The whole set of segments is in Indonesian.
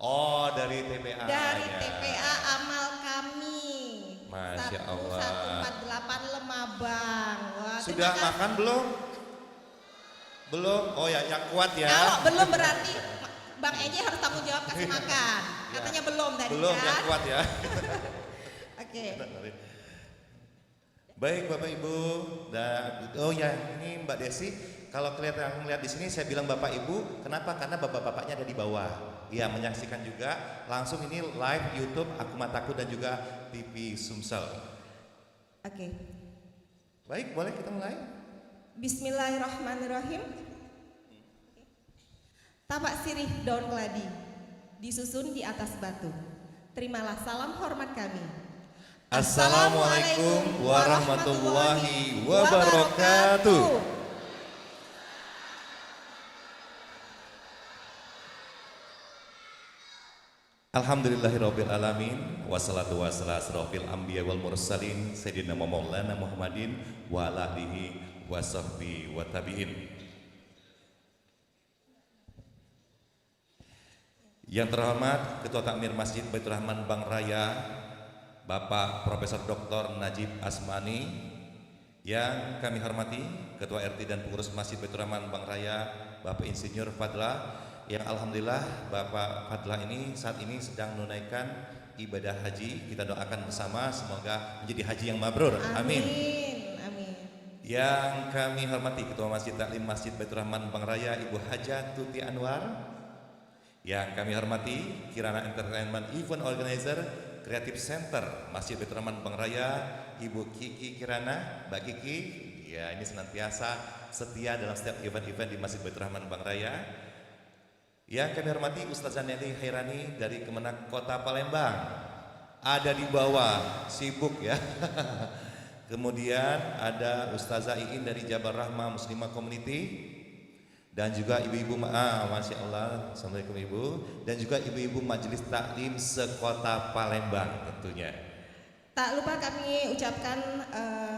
Oh, dari TPA Dari ya. TPA Amal Kami. Masya Allah. 1148 Lemabang. Wah, Sudah terima kasih. makan belum? Belum? Oh ya, yang kuat ya. Kalau belum berarti Bang Eji harus tanggung jawab kasih makan. Katanya belum tadi Belum, kan. yang kuat ya. Oke. Baik Bapak Ibu, dan oh ya ini Mbak Desi, kalau kelihatan melihat di sini saya bilang Bapak Ibu, kenapa? Karena bapak-bapaknya ada di bawah. Ya menyaksikan juga langsung ini live YouTube Aku Mataku dan juga TV Sumsel. Oke. Baik, boleh kita mulai? Bismillahirrahmanirrahim. Tapak sirih daun keladi disusun di atas batu. Terimalah salam hormat kami. Assalamualaikum warahmatullahi wabarakatuh. Alhamdulillahirabbil alamin wassalatu wassalamu asrofil anbiya wal mursalin sayyidina maulana Muhammadin wa ala alihi wa sahbihi wa tabi'in. Yang terhormat Ketua Takmir Masjid Baitur Rahman Bang Raya Bapak Profesor Dr. Najib Asmani, yang kami hormati Ketua RT dan Pengurus Masjid Baitur Rahman Bang Raya Bapak Insinyur Fadlah, yang alhamdulillah Bapak Fadlah ini saat ini sedang menunaikan ibadah haji. Kita doakan bersama semoga menjadi haji yang mabrur. Amin. Amin. Yang kami hormati Ketua Masjid Taklim Masjid Baitur Rahman Bang Raya Ibu Hajah Tuti Anwar, yang kami hormati Kirana Entertainment Event Organizer Creative Center Masjid Baitur Rahman Bang Raya Ibu Kiki Kirana, Mbak Kiki, ya ini senantiasa setia dalam setiap event-event di Masjid Baitur Rahman Bang Raya. Yang kami hormati Ustazah Nelly Hairani dari Kemenak Kota Palembang, ada di bawah, sibuk ya. Kemudian ada Ustazah Iin dari Jabar Rahmah Muslimah Community, dan juga ibu-ibu, Masya Allah, Assalamualaikum Ibu, dan juga ibu-ibu Majelis Taklim sekota Palembang tentunya. Tak lupa kami ucapkan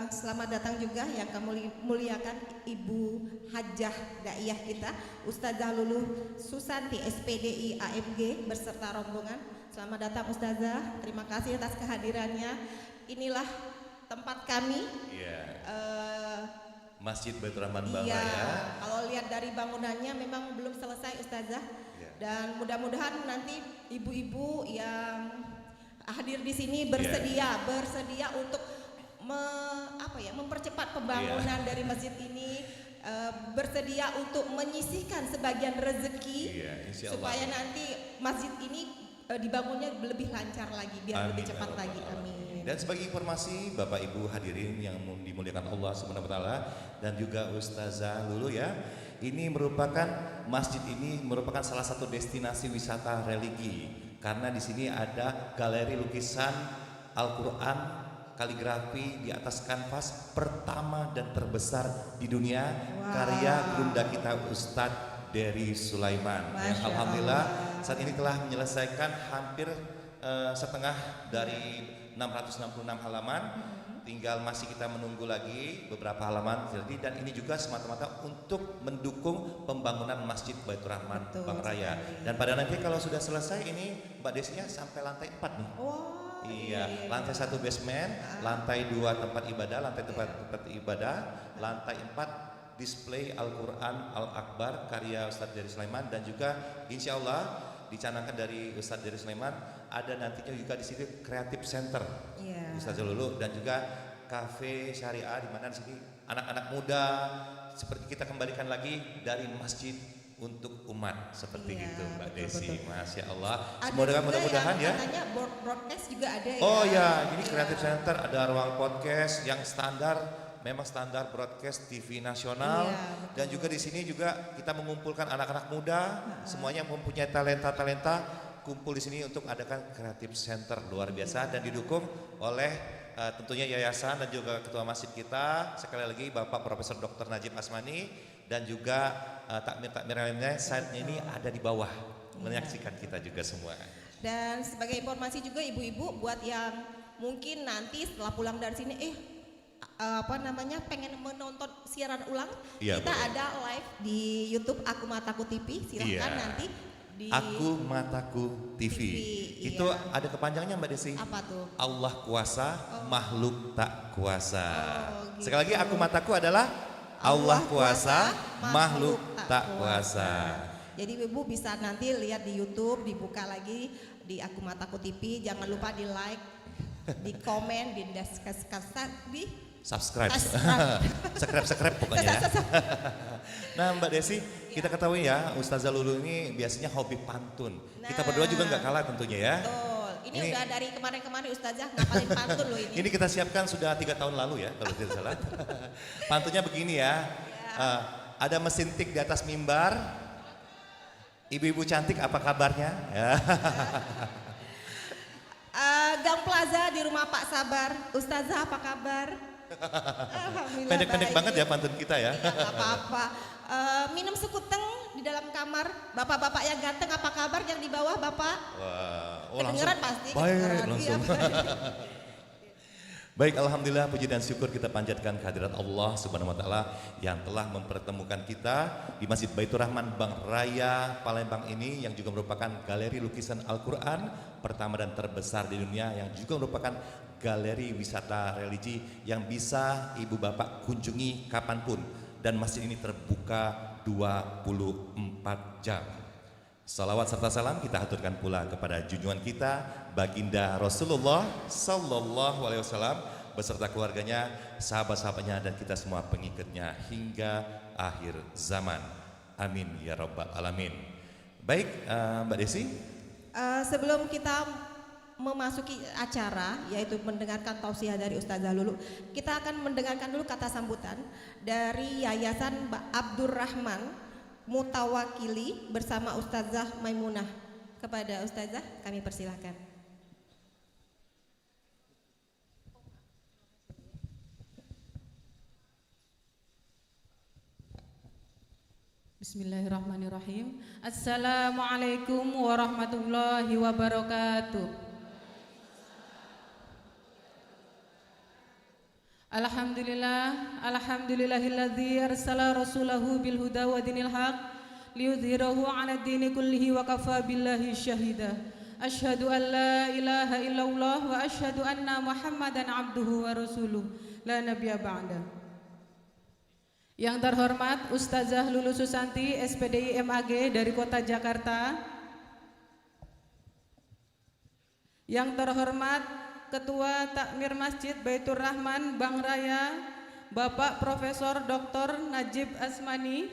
selamat datang juga yang kami muliakan Ibu Hajah Daiyah kita Ustazah Luluh Susanti SPDI AMG beserta rombongan. Selamat datang Ustazah, terima kasih atas kehadirannya. Inilah tempat kami. Masjid Baitur Rahman Bang Iya, Raya. kalau lihat dari bangunannya memang belum selesai Ustazah. Dan mudah-mudahan nanti ibu-ibu yang hadir di sini bersedia untuk mempercepat pembangunan dari masjid ini, bersedia untuk menyisihkan sebagian rezeki supaya nanti masjid ini dibangunnya lebih lancar lagi, biar lebih cepat lagi. Amin. Dan sebagai informasi Bapak Ibu hadirin yang dimuliakan Allah Subhanahu wa taala dan juga Ustazah Lulu ya, ini merupakan masjid ini merupakan salah satu destinasi wisata religi karena di sini ada galeri lukisan Al-Qur'an kaligrafi di atas kanvas pertama dan terbesar di dunia, karya Gunda kita Ustadz Dery Sulaiman. Yang alhamdulillah saat ini telah menyelesaikan hampir setengah dari 666 halaman, tinggal masih kita menunggu lagi beberapa halaman jadi, dan ini juga semata-mata untuk mendukung pembangunan Masjid Baitur Rahman Bang Raya. Dan pada nanti kalau sudah selesai ini Mbak Desinya sampai lantai 4 nih. Iya, lantai 1 basement, lantai 2 tempat ibadah, lantai 4 display Al-Quran Al-Akbar karya Ustadz Dery Sulaiman, dan juga insya Allah dicanangkan dari Ustadz Dery Sulaiman ada nantinya juga di sini Creative Center Ustazah Lulu, dan juga kafe syariah di mana di sini anak-anak muda seperti kita kembalikan lagi dari masjid untuk umat seperti itu Mbak Desi. Masya Allah. Semoga mudah-mudahan ya. Katanya broadcast juga ada ya. Oh ya, ini Creative Center ada ruang podcast yang standar, memang standar broadcast TV nasional, dan juga di sini juga kita mengumpulkan anak-anak muda, semuanya mempunyai talenta kumpul di sini untuk adakan Creative Center luar biasa dan didukung oleh tentunya yayasan dan juga ketua masjid kita sekali lagi Bapak Profesor Dr. Najib Asmani, dan juga takmir-takmir lainnya site-nya ini ada di bawah menyaksikan kita juga semua. Dan sebagai informasi juga ibu-ibu buat yang mungkin nanti setelah pulang dari sini pengen menonton siaran ulang, kita ada live di YouTube Aku Mataku TV, silahkan nanti Di Aku Mataku TV. Itu iya. ada kepanjangannya Mbak Desi. Apa tuh? Allah kuasa, makhluk tak kuasa. Oh, gitu. Sekali lagi Aku Mataku adalah Allah kuasa, makhluk tak kuasa. Jadi Ibu bisa nanti lihat di YouTube, dibuka lagi di Aku Mataku TV. Jangan lupa di like, di komen, di di Subscribe. subscribe. Subscribe pokoknya ya. Nah Mbak Desi, kita ketahui ya Ustazah Lulu ini biasanya hobi pantun. Kita berdua juga nggak kalah tentunya ya. Betul. Ini udah dari kemarin-kemarin Ustazah ngapalin pantun loh ini. Ini kita siapkan sudah 3 tahun lalu ya kalau tidak salah. Pantunnya begini ya. Ada mesin tik di atas mimbar. Ibu-ibu cantik apa kabarnya? Ya. Gang Plaza di rumah Pak Sabar. Ustazah apa kabar? Alhamdulillah Pendek-pendek baik. banget ya pantun kita ya. Iya, nggak apa-apa. Minum sekuteng di dalam kamar. Bapak-bapak yang ganteng apa kabar yang di bawah Bapak? Wah, Kedengeran pasti. Baik, kedengeran. langsung. Iya, baik. Baik, alhamdulillah puji dan syukur kita panjatkan kehadirat Allah Subhanahu wa taala yang telah mempertemukan kita di Masjid Baitur Rahman Bank Raya Palembang ini yang juga merupakan galeri lukisan Al-Qur'an pertama dan terbesar di dunia, yang juga merupakan galeri wisata religi yang bisa ibu bapak kunjungi kapanpun, dan masjid ini terbuka 24 jam. Salawat serta salam kita haturkan pula kepada junjungan kita Baginda Rasulullah Sallallahu Alaihi Wasallam beserta keluarganya, sahabat-sahabatnya, dan kita semua pengikutnya hingga akhir zaman. Amin ya rabbal alamin. Baik, Mbak Desi. Sebelum kita memasuki acara, yaitu mendengarkan tausiah dari Ustazah Lulu, kita akan mendengarkan dulu kata sambutan dari Yayasan Abdurrahman Mutawakili bersama Ustazah Maimunah. Kepada Ustazah kami persilahkan. Bismillahirrahmanirrahim. Assalamualaikum warahmatullahi wabarakatuh. Alhamdulillahilladzi arsala rasulahu bil huda wa dinil haq liyudhhirahu 'ala dini kullihi wa kafa billahi syahida. Asyhadu an la ilaha illallah wa asyhadu anna Muhammadan abduhu wa rasuluh la nabiyya ba'da. Yang terhormat Ustazah Lulu Susanti SPDI MAG dari Kota Jakarta. Yang terhormat Ketua Takmir Masjid Baitur Rahman Bank Raya Bapak Profesor Dr. Najib Asmani.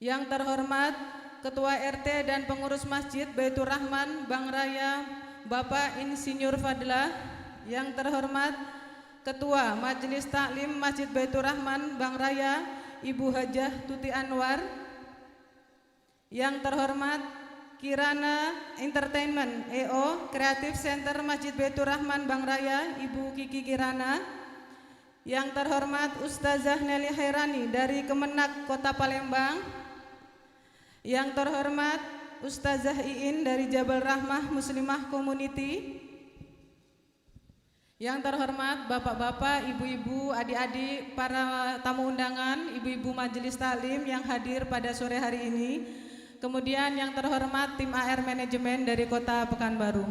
Yang terhormat Ketua RT dan Pengurus Masjid Baitur Rahman Bank Raya Bapak Insinyur Fadlah. Yang terhormat Ketua Majelis Taklim Masjid Baitur Rahman Bank Raya Ibu Hajah Tuti Anwar. Yang terhormat Kirana Entertainment EO Creative Center Masjid Baitur Rahman Bank Raya Ibu Kiki Kirana. Yang terhormat Ustazah Nelly Hairani dari Kemenak Kota Palembang. Yang terhormat Ustazah Iin dari Jabal Rahmah Muslimah Community. Yang terhormat bapak-bapak, ibu-ibu, adik-adik, para tamu undangan, ibu-ibu majelis taklim yang hadir pada sore hari ini. Kemudian yang terhormat tim AR Manajemen dari Kota Pekanbaru.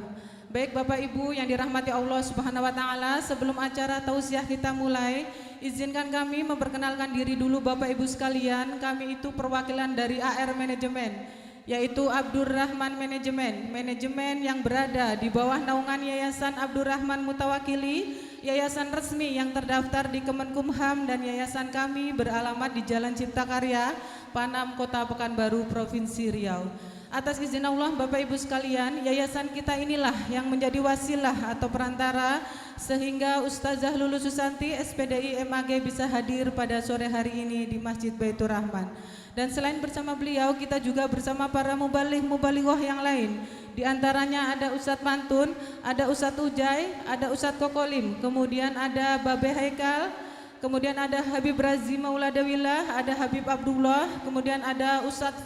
Baik Bapak Ibu yang dirahmati Allah Subhanahu wa taala, sebelum acara tausiah kita mulai, izinkan kami memperkenalkan diri dulu Bapak Ibu sekalian. Kami itu perwakilan dari AR Manajemen, yaitu Abdurrahman Manajemen, manajemen yang berada di bawah naungan Yayasan Abdurrahman Mutawakili, yayasan resmi yang terdaftar di Kemenkumham, dan yayasan kami beralamat di Jalan Cipta Karya, Panam, Kota Pekanbaru, Provinsi Riau. Atas izin Allah Bapak Ibu sekalian, yayasan kita inilah yang menjadi wasilah atau perantara sehingga Ustazah Lulu Susanti SPDI MAG bisa hadir pada sore hari ini di Masjid Baitur Rahman. Dan selain bersama beliau, kita juga bersama para mubaligh-mubalighah yang lain. Di antaranya ada Ustadz Mantun, ada Ustadz Ujai, ada Ustadz Kokolim, kemudian ada Babe Haikal, kemudian ada Habib Razi Mauladawillah, ada Habib Abdullah, kemudian ada Ustadz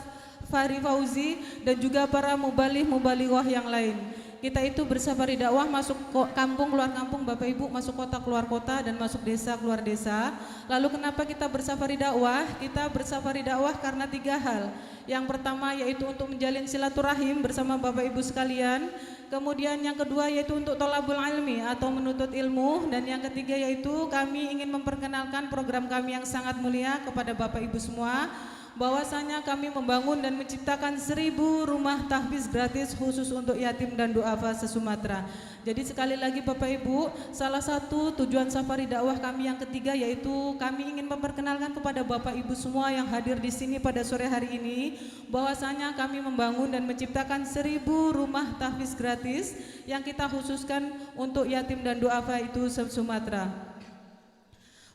Fahri Fauzi, dan juga para mubaligh-mubalighah yang lain. Kita itu bersafari dakwah, masuk kampung keluar kampung Bapak Ibu, masuk kota keluar kota, dan masuk desa keluar desa. Lalu kenapa kita bersafari dakwah? Kita bersafari dakwah karena 3 hal. Yang pertama yaitu untuk menjalin silaturahim bersama Bapak Ibu sekalian. Kemudian yang kedua yaitu untuk thalabul ilmi atau menuntut ilmu. Dan yang ketiga yaitu kami ingin memperkenalkan program kami yang sangat mulia kepada Bapak Ibu semua, bahwasanya kami membangun dan menciptakan 1000 rumah tahfiz gratis khusus untuk yatim dan duafa se-Sumatera. Jadi sekali lagi Bapak Ibu, salah satu tujuan safari dakwah kami yang ketiga yaitu kami ingin memperkenalkan kepada Bapak Ibu semua yang hadir di sini pada sore hari ini, bahwasanya kami membangun dan menciptakan 1000 rumah tahfiz gratis yang kita khususkan untuk yatim dan duafa itu se-Sumatera.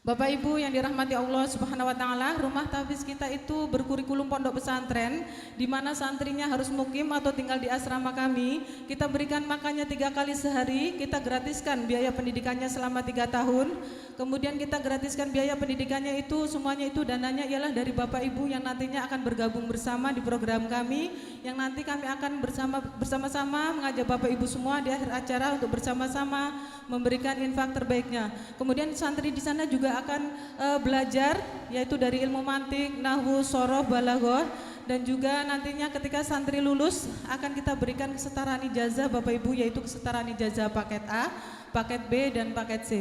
Bapak Ibu yang dirahmati Allah Subhanahu wa taala, rumah tahfiz kita itu berkurikulum pondok pesantren di mana santrinya harus mukim atau tinggal di asrama kami. Kita berikan makannya 3 kali sehari, kita gratiskan biaya pendidikannya selama 3 tahun. Kemudian kita gratiskan biaya pendidikannya itu semuanya itu dananya ialah dari Bapak Ibu yang nantinya akan bergabung bersama di program kami, yang nanti kami akan bersama-sama mengajak Bapak Ibu semua di akhir acara untuk bersama-sama memberikan infak terbaiknya. Kemudian santri di sana juga akan belajar yaitu dari ilmu mantik, nahwu, shoroh, balaghah, dan juga nantinya ketika santri lulus akan kita berikan kesetaraan ijazah Bapak Ibu, yaitu kesetaraan ijazah paket A, paket B, dan paket C.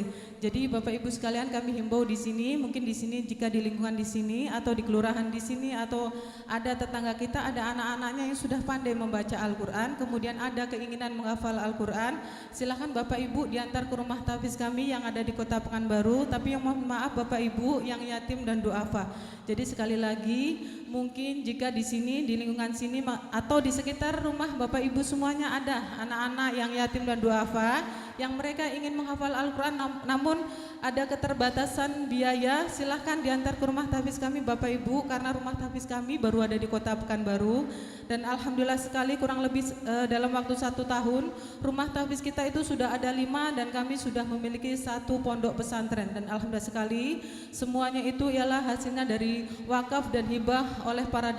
Jadi Bapak Ibu sekalian, kami himbau di sini, mungkin di sini jika di lingkungan di sini atau di kelurahan di sini atau ada tetangga kita ada anak-anaknya yang sudah pandai membaca Al-Qur'an, kemudian ada keinginan menghafal Al-Qur'an, silakan Bapak Ibu diantar ke rumah tahfiz kami yang ada di Kota Pekanbaru. Tapi yang mohon maaf Bapak Ibu yang yatim dan duafa. Jadi sekali lagi, mungkin jika di sini di lingkungan sini atau di sekitar rumah Bapak Ibu semuanya ada anak-anak yang yatim dan duafa yang mereka ingin menghafal Al-Qur'an namun ada keterbatasan biaya, silahkan diantar ke rumah tahfiz kami Bapak Ibu, karena rumah tahfiz kami baru ada di Kota Pekanbaru. Dan alhamdulillah sekali kurang lebih dalam waktu 1 tahun rumah tahfiz kita itu sudah ada 5 dan kami sudah memiliki 1 pondok pesantren. Dan alhamdulillah sekali semuanya itu ialah hasilnya dari wakaf dan hibah oleh para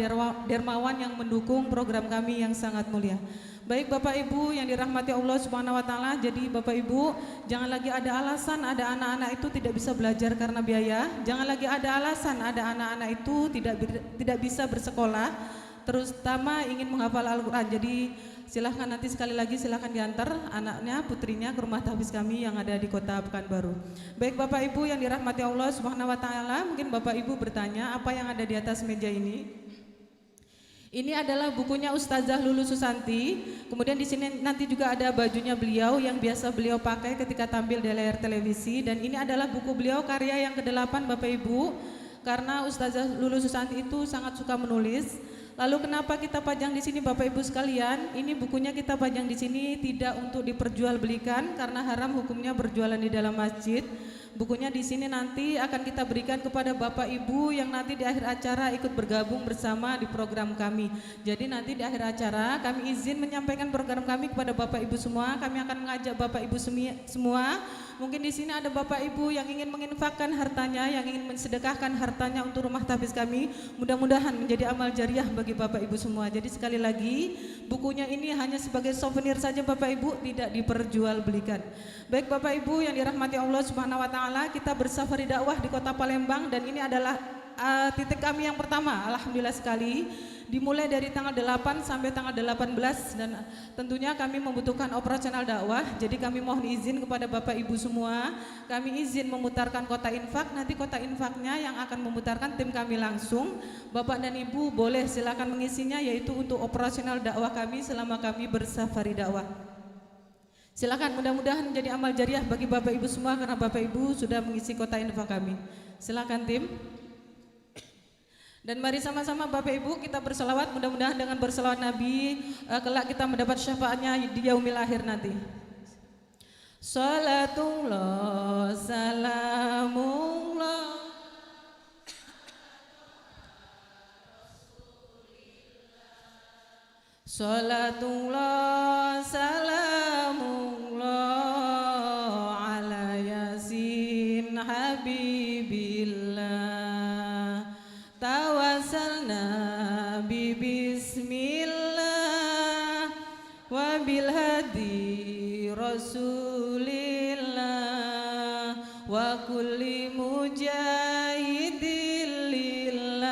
dermawan yang mendukung program kami yang sangat mulia. Baik Bapak Ibu yang dirahmati Allah Subhanahu wa taala, jadi Bapak Ibu jangan lagi ada alasan ada anak-anak itu tidak bisa belajar karena biaya. Jangan lagi ada alasan ada anak-anak itu tidak bisa bersekolah, terutama ingin menghafal Al-Qur'an. Jadi silahkan nanti sekali lagi silahkan diantar anaknya, putrinya ke rumah tahfiz kami yang ada di Kota Pekanbaru. Baik Bapak Ibu yang dirahmati Allah Subhanahu wa taala, mungkin Bapak Ibu bertanya apa yang ada di atas meja ini? Ini adalah bukunya Ustazah Lulu Susanti. Kemudian di sini nanti juga ada bajunya beliau yang biasa beliau pakai ketika tampil di layar televisi. Dan ini adalah buku beliau karya yang ke-8 Bapak Ibu. Karena Ustazah Lulu Susanti itu sangat suka menulis. Lalu kenapa kita pajang di sini Bapak Ibu sekalian? Ini bukunya kita pajang di sini tidak untuk diperjualbelikan karena haram hukumnya berjualan di dalam masjid. Bukunya di sini nanti akan kita berikan kepada Bapak Ibu yang nanti di akhir acara ikut bergabung bersama di program kami. Jadi nanti di akhir acara kami izin menyampaikan program kami kepada Bapak Ibu semua. Kami akan mengajak Bapak Ibu semua. Mungkin di sini ada Bapak Ibu yang ingin menginfakkan hartanya, yang ingin mensedekahkan hartanya untuk rumah tahfiz kami. Mudah-mudahan menjadi amal jariah bagi Bapak Ibu semua. Jadi sekali lagi, bukunya ini hanya sebagai souvenir saja Bapak Ibu, tidak diperjualbelikan. Baik Bapak Ibu yang dirahmati Allah Subhanahu wa taala, kita bersafari dakwah di Kota Palembang dan ini adalah titik kami yang pertama. Alhamdulillah sekali, dimulai dari tanggal 8 sampai tanggal 18 dan tentunya kami membutuhkan operasional dakwah. Jadi kami mohon izin kepada Bapak Ibu semua, kami izin memutarkan kota infak. Nanti kota infaknya yang akan memutarkan tim kami langsung. Bapak dan Ibu boleh silakan mengisinya, yaitu untuk operasional dakwah kami selama kami bersafari dakwah. Silakan, mudah-mudahan menjadi amal jariah bagi Bapak Ibu semua karena Bapak Ibu sudah mengisi kota infak kami. Silakan tim. Dan mari sama-sama Bapak Ibu kita berselawat, mudah-mudahan dengan berselawat Nabi kelak kita mendapat syafaatnya di yaumil akhir nanti. Salatullah salamullah Salatullah salamullah ala yasin habibillah tawassalna bi bismillah wa bil hadi rasulillah wa kulli mujahidin lillah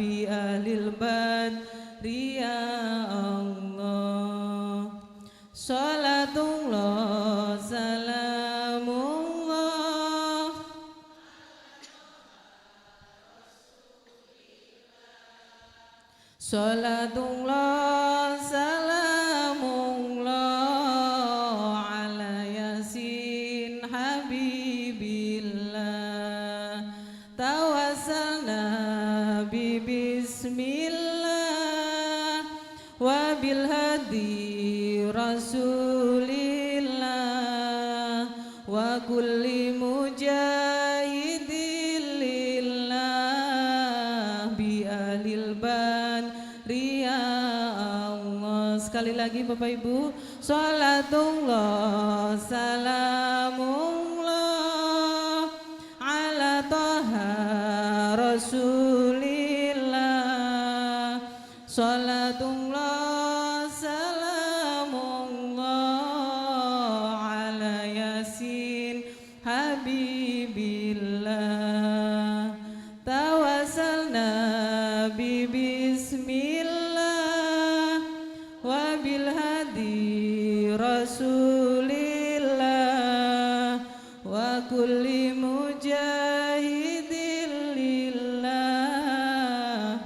bi ahlil badri ya Allah. Salatullah salamullah Salatullah salamullah ala yasin habibillah tawassalna bi bismillah wa bil hadi rasulillah wa kulli mujahidin lillah bi ahlil badri ya Allah. Sekali lagi Bapak Ibu, salatullah salamullah ala taha rasulillah salatullah salamullah ala yasin habibillah tawassalna bi bismillah wa bil hadi rasulillah wa kulli mujahidin lillah.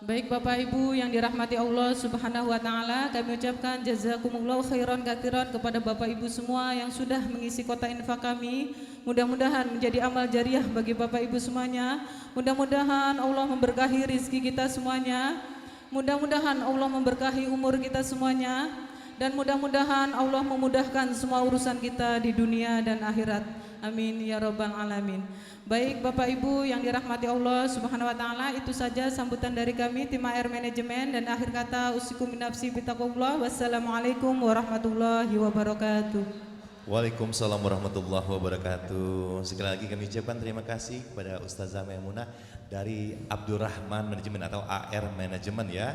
Baik Bapak Ibu yang dirahmati Allah Subhanahu wa taala, kami ucapkan jazakumullahu khairan katsiran kepada Bapak Ibu semua yang sudah mengisi kota infak kami. Mudah-mudahan menjadi amal jariah bagi Bapak Ibu semuanya. Mudah-mudahan Allah memberkahi rizki kita semuanya. Mudah-mudahan Allah memberkahi umur kita semuanya. Dan mudah-mudahan Allah memudahkan semua urusan kita di dunia dan akhirat. Amin ya rabbal alamin. Baik Bapak Ibu yang dirahmati Allah Subhanahu wa taala, itu saja sambutan dari kami tim AR Manajemen, dan akhir kata usikum binafsi bitaqullah. Wassalamualaikum warahmatullahi wabarakatuh. Waalaikumsalam warahmatullahi wabarakatuh. Sekali lagi kami ucapkan terima kasih kepada Ustazah Maimunah dari Abdurrahman Manajemen atau AR Manajemen ya.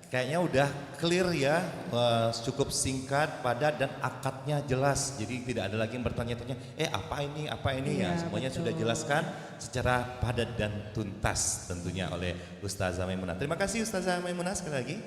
Kayaknya udah clear ya, cukup singkat, padat dan akadnya jelas. Jadi tidak ada lagi yang bertanya-tanya, apa ini ya. Semuanya sudah jelaskan secara padat dan tuntas tentunya oleh Ustazah Maimunah. Terima kasih Ustazah Maimunah sekali lagi.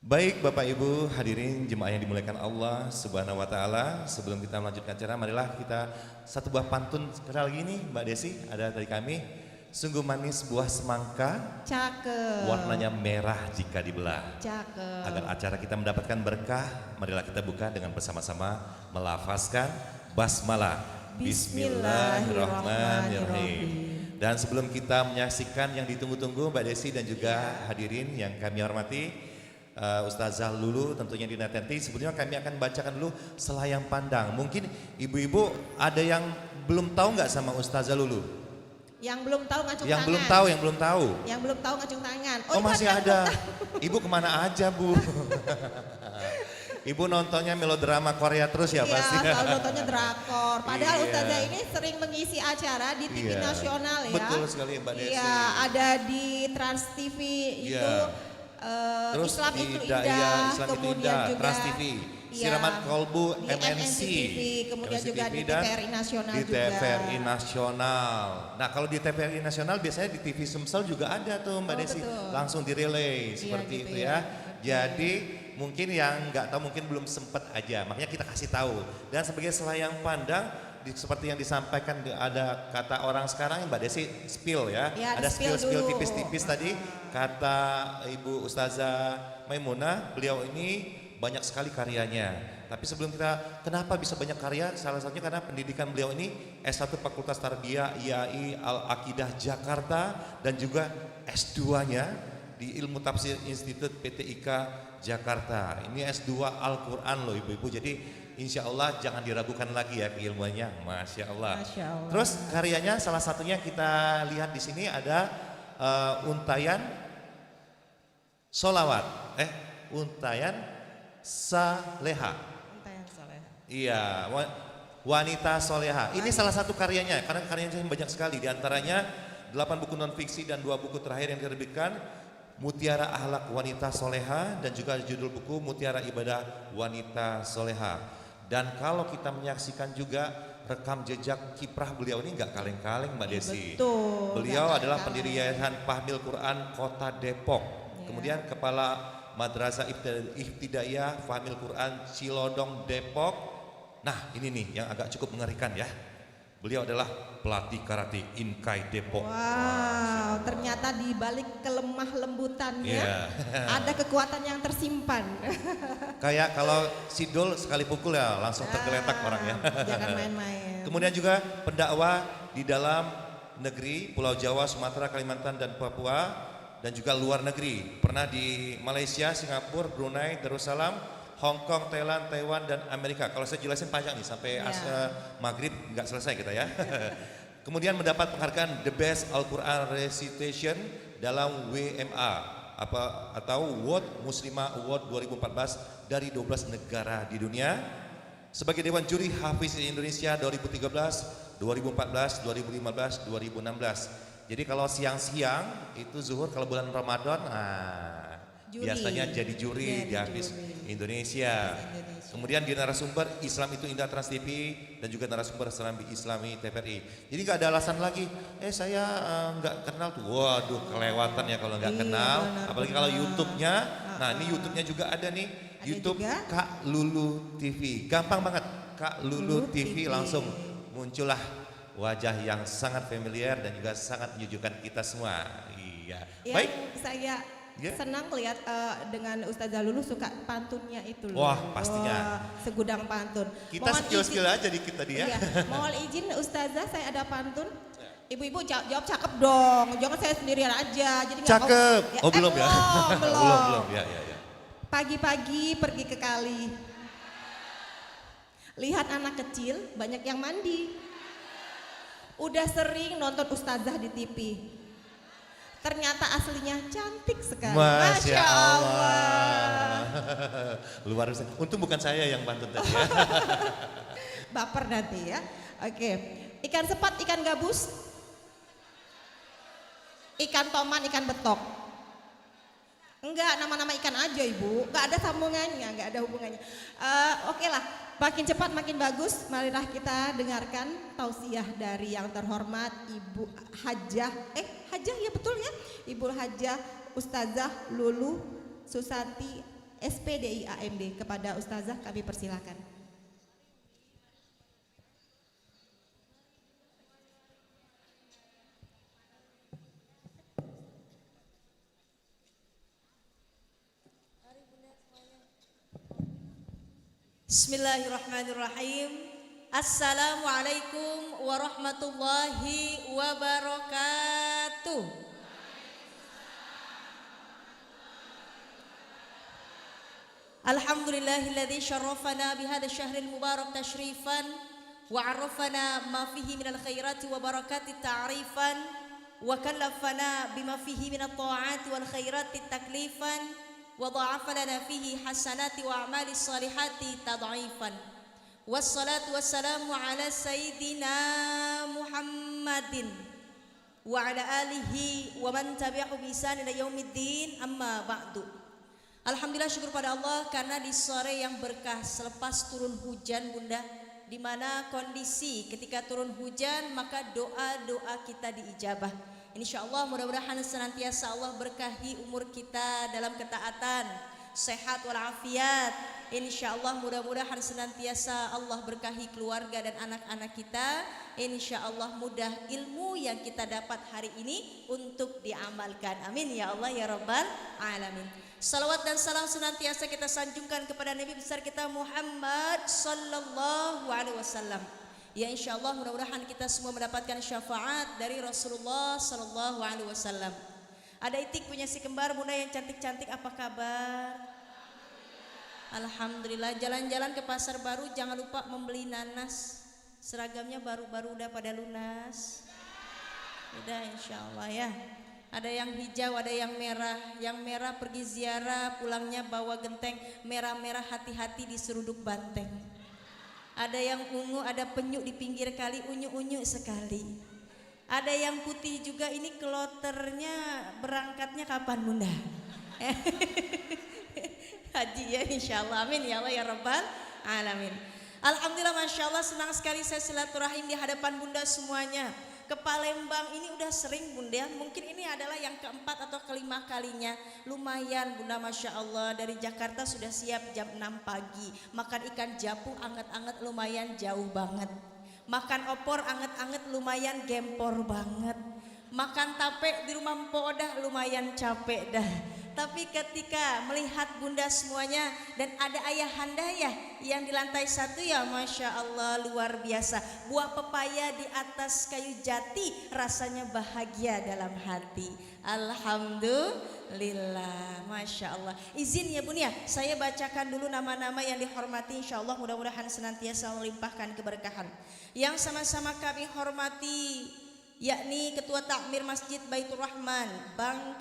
Baik Bapak Ibu hadirin jemaah yang dimuliakan Allah Subhanahu wa taala, sebelum kita melanjutkan acara, marilah kita satu buah pantun sekali lagi nih Mbak Desi, ada dari kami. Sungguh manis buah semangka, Cakep. warnanya merah jika dibelah. Cakep. Agar acara kita mendapatkan berkah, marilah kita buka dengan bersama-sama melafazkan basmalah. Bismillahirrahmanirrahim. Dan sebelum kita menyaksikan yang ditunggu-tunggu Mbak Desi dan juga hadirin yang kami hormati, Ustazah Lulu tentunya dinanti, sebelumnya kami akan bacakan dulu selayang pandang. Mungkin ibu-ibu ada yang belum tahu nggak sama Ustazah Lulu? Yang belum tahu ngacung Yang tangan. belum tahu, yang belum tahu. Yang belum tahu ngacung tangan. Oh masih ada. Ibu kemana aja Bu? Ibu nontonnya melodrama Korea terus ya pasti. Iya, selalu nontonnya drakor. Padahal Iya. Ustazah ini sering mengisi acara di TV Iya. nasional ya. Betul sekali Mbak Desi. Iya, ada di Trans TV Iya. itu Terus Islam di itu Daya, indah, Islam itu kemudian indah, juga Trans TV, iya, Siraman Kolbu, di MNC TV, kemudian juga di dan TVRI Nasional di juga. TVRI Nasional. Nah kalau di TVRI Nasional biasanya di TV Sumsel juga ada tuh Mbak Oh, Desi, betul. langsung direlay seperti gitu itu ya. ya. Jadi mungkin yang nggak tahu mungkin belum sempat aja, makanya kita kasih tahu. Dan sebagai selayang pandang, seperti yang disampaikan ada kata orang sekarang Mbak Desi spill ya, Ya, ada di-spill spill dulu. tipis-tipis tadi kata Ibu Ustazah Maimunah, beliau ini banyak sekali karyanya. Tapi sebelum kita, kenapa bisa banyak karya? Salah satunya karena pendidikan beliau ini S1 Fakultas Tarbiyah IAI Al-Aqidah Jakarta dan juga S2-nya di Ilmu Tafsir Institut PTIK Jakarta. Ini S2 Al-Quran loh ibu-ibu. Jadi insya Allah jangan diragukan lagi ya keilmuannya. Masya Allah. Masya Allah. Terus karyanya salah satunya kita lihat di sini ada untayan solawat. Untayan saleha. Untayan soleh. Iya, wanita soleha. Ini salah satu karyanya, karena karyanya banyak sekali. Di antaranya 8 buku non fiksi dan 2 buku terakhir yang diterbitkan, Mutiara Akhlak Wanita Soleha dan juga judul buku Mutiara Ibadah Wanita Soleha. Dan kalau kita menyaksikan juga rekam jejak kiprah beliau ini nggak kaleng-kaleng Mbak Desi. Betul. Beliau nggak adalah kaleng-kaleng. pendiri Yayasan Fahmil Quran Kota Depok. Kemudian Kepala Madrasah Ibtidaiyah Fahmil Quran Cilodong Depok. Nah ini nih yang agak cukup mengerikan ya. Beliau adalah pelatih karate Inkai Depok. Wow, ternyata di balik kelemah lembutannya Iya. ada kekuatan yang tersimpan. Kayak kalau sidol sekali pukul ya langsung tergeletak orang ya. Jangan main-main. Kemudian juga pendakwah di dalam negeri, Pulau Jawa, Sumatera, Kalimantan, dan Papua, dan juga luar negeri. Pernah di Malaysia, Singapura, Brunei, Darussalam, Hong Kong, Thailand, Taiwan, dan Amerika. Kalau saya jelasin panjang nih sampai Asia Maghrib nggak selesai kita ya. Kemudian mendapat penghargaan The Best Al-Quran Recitation dalam WMA atau World Muslimah Award 2014 dari 12 negara di dunia. Sebagai Dewan Juri Hafiz Indonesia 2013, 2014, 2015, 2016. Jadi kalau siang-siang itu zuhur, kalau bulan Ramadan, Juri. biasanya jadi juri di Hafiz Indonesia. Kemudian di narasumber Islam itu Indah Trans TV dan juga narasumber Serambi Islami TVRI. Jadi nggak ada alasan lagi. Saya nggak kenal tuh. Waduh, kelewatan ya kalau nggak Iya, kenal. benar, Apalagi benar. kalau YouTube-nya. Nah ini YouTube-nya juga ada nih. Ada YouTube juga? Kak Lulu TV. Gampang banget. Kak Lulu TV langsung muncullah wajah yang sangat familiar dan juga sangat menyejukkan kita semua. Iya. Yang Baik. saya Ya. senang lihat dengan Ustazah Lulu suka pantunnya itu loh. Wah, pastinya. Wah, segudang pantun. Kita Mohon skill-skill izin- aja dikit tadi ya. Iya, mohon izin Ustazah, saya ada pantun. Ibu-ibu jawab cakep dong, jangan saya sendirian aja. Jadi nggak- Cakep. Oh belum ya? Belum. belum. Ya. Pagi-pagi pergi ke kali. Lihat anak kecil banyak yang mandi. Udah sering nonton Ustazah di TV. Ternyata aslinya cantik sekali. Masya Allah. Luar biasa. Untung bukan saya yang pantun tadi ya. Baper nanti ya. Oke. Ikan sepat, ikan gabus. Ikan toman, ikan betok. Enggak, nama-nama ikan aja Ibu. Enggak ada sambungannya, enggak ada hubungannya. Oke lah, makin cepat makin bagus. Marilah kita dengarkan tausiah dari yang terhormat Ibu Hajah. Hajah ya betul ya? Ibu Hajah Ustazah Lulu Susanti SPDI AMD. Kepada Ustazah kami persilakan. Bismillahirrahmanirrahim. Assalamualaikum warahmatullahi wabarakatuh. Alhamdulillahilladzi syarrafana bihadzal syahril mubarak tashrifan wa 'arrafana ma fihi minal khairati wa barakati ta'rifan wa kallafana bima fihi minat ta'ati wal khairati taklifan wa dha'afa lana fihi hasanati wa a'mali salihati tad'ifan. Wassalatu wassalamu ala sayyidina Muhammadin wa ala alihi wa man tabi'ahu bi ihsan ila yaumiddin, amma ba'du. Alhamdulillah, syukur pada Allah karena di sore yang berkah selepas turun hujan Bunda, di mana kondisi ketika turun hujan maka doa-doa kita diijabah. Insyaallah mudah-mudahan senantiasa Allah berkahi umur kita dalam ketaatan, sehat walafiat. Insyaallah mudah-mudahan senantiasa Allah berkahi keluarga dan anak-anak kita. Insyaallah mudah ilmu yang kita dapat hari ini untuk diamalkan. Amin ya Allah ya Rabbal alamin. Salawat dan salam senantiasa kita sanjungkan kepada Nabi besar kita Muhammad sallallahu alaihi wasallam. Ya insyaallah mudah-mudahan kita semua mendapatkan syafaat dari Rasulullah sallallahu alaihi wasallam. Ada Itik punya si kembar Bunda yang cantik-cantik, apa kabar? Alhamdulillah. Jalan-jalan ke pasar baru jangan lupa membeli nanas. Seragamnya baru-baru udah pada lunas. Udah insyaallah ya. Ada yang hijau, ada yang merah. Yang merah pergi ziarah, pulangnya bawa genteng. Merah-merah hati-hati diseruduk banteng. Ada yang ungu, ada penyu di pinggir kali, unyu-unyu sekali. Ada yang putih juga, ini kloternya berangkatnya kapan Bunda? Haji ya insya Allah, amin ya Allah ya Rabbal Alamin. Alhamdulillah, Masya Allah, senang sekali saya silaturahim di hadapan Bunda semuanya. Ke Palembang ini udah sering Bunda, mungkin ini adalah yang keempat atau kelima kalinya. Lumayan Bunda, Masya Allah, dari Jakarta sudah siap jam 6 pagi. Makan ikan japu anget-anget lumayan jauh banget. Makan opor anget-anget lumayan gempor banget. Makan tape di rumah Mpok dah lumayan capek dah. Tapi ketika melihat Bunda semuanya dan ada ayahanda ya yang di lantai 1 ya, Masya Allah luar biasa. Buah pepaya di atas kayu jati, rasanya bahagia dalam hati. Alhamdulillah, Masya Allah. Izin ya Bun ya, saya bacakan dulu nama-nama yang dihormati, insya Allah mudah-mudahan senantiasa melimpahkan keberkahan. Yang sama-sama kami hormati yakni Ketua Takmir Masjid Baitur Rahman Bang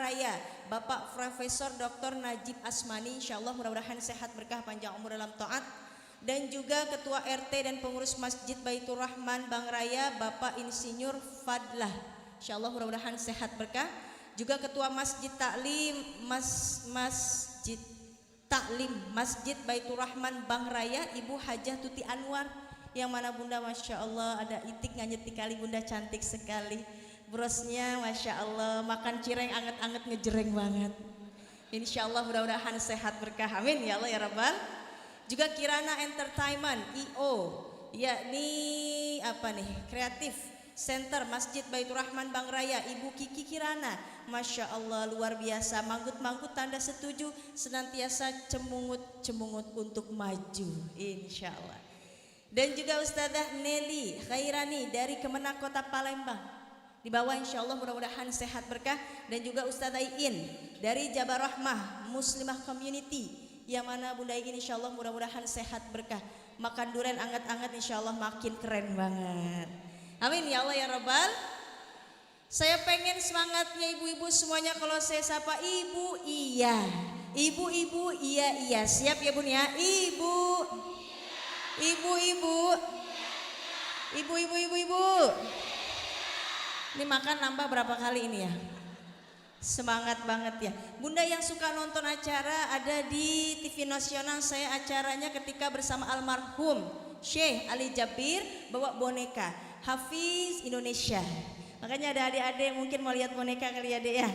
Raya, Bapak Profesor Dr. Najib Asmani, insyaallah mudah-mudahan sehat berkah panjang umur dalam taat. Dan juga Ketua RT dan Pengurus Masjid Baitur Rahman Bang Raya, Bapak Insinyur Fadlah, insyaallah mudah-mudahan sehat berkah. Juga Ketua Masjid Taklim Masjid Baitur Rahman Bang Raya, Ibu Hajah Tuti Anwar, yang mana Bunda Masya Allah ada itik nganyetik kali Bunda, cantik sekali brosnya, Masya Allah, makan cireng anget-anget ngejreng banget. Insya Allah mudah-mudahan sehat berkah, amin ya Allah ya Rabbal. Juga Kirana Entertainment IO, yakni apa nih, Kreatif Center Masjid Baitur Rahman Bang Raya, Ibu Kiki Kirana, Masya Allah luar biasa, manggut-manggut tanda setuju, senantiasa cemungut untuk maju, insya Allah. Dan juga Ustazah Nelly Khairani dari Kemenak Kota Palembang, di bawah insya Allah mudah-mudahan sehat berkah. Dan juga Ustazah Iin dari Jabar Rahmah Muslimah Community, yang mana Bunda Iin insya Allah mudah-mudahan sehat berkah. Makan durian anget-anget insya Allah makin keren banget, amin ya Allah ya Rabbal. Saya pengen semangatnya ibu-ibu semuanya kalau saya sapa ibu iya, ibu-ibu iya, siap ya Bun ya, ibu. Ibu-ibu, ini makan nambah berapa kali ini ya? Semangat banget ya Bunda. Yang suka nonton acara ada di TV nasional, saya acaranya ketika bersama almarhum Syekh Ali Jabir bawa boneka Hafiz Indonesia. Makanya ada adik-adik mungkin mau lihat boneka kali ya Dek ya.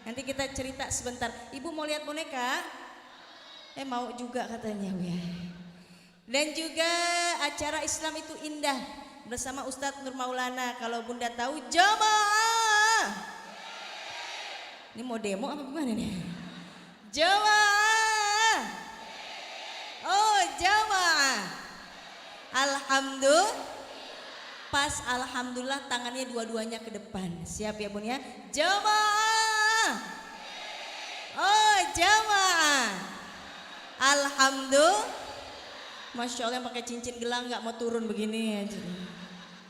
Nanti kita cerita sebentar. Ibu mau lihat boneka? Mau juga katanya ya. Dan juga acara Islam itu indah bersama Ustadz Nur Maulana, kalau Bunda tahu, jamaah. Ini mau demo apa gimana nih? Jamaah. Oh jamaah. Alhamdulillah. Pas alhamdulillah tangannya dua-duanya ke depan. Siap ya Bun ya? Jamaah. Oh jamaah. Alhamdulillah. Masya Allah, yang pakai cincin gelang nggak mau turun begini aja.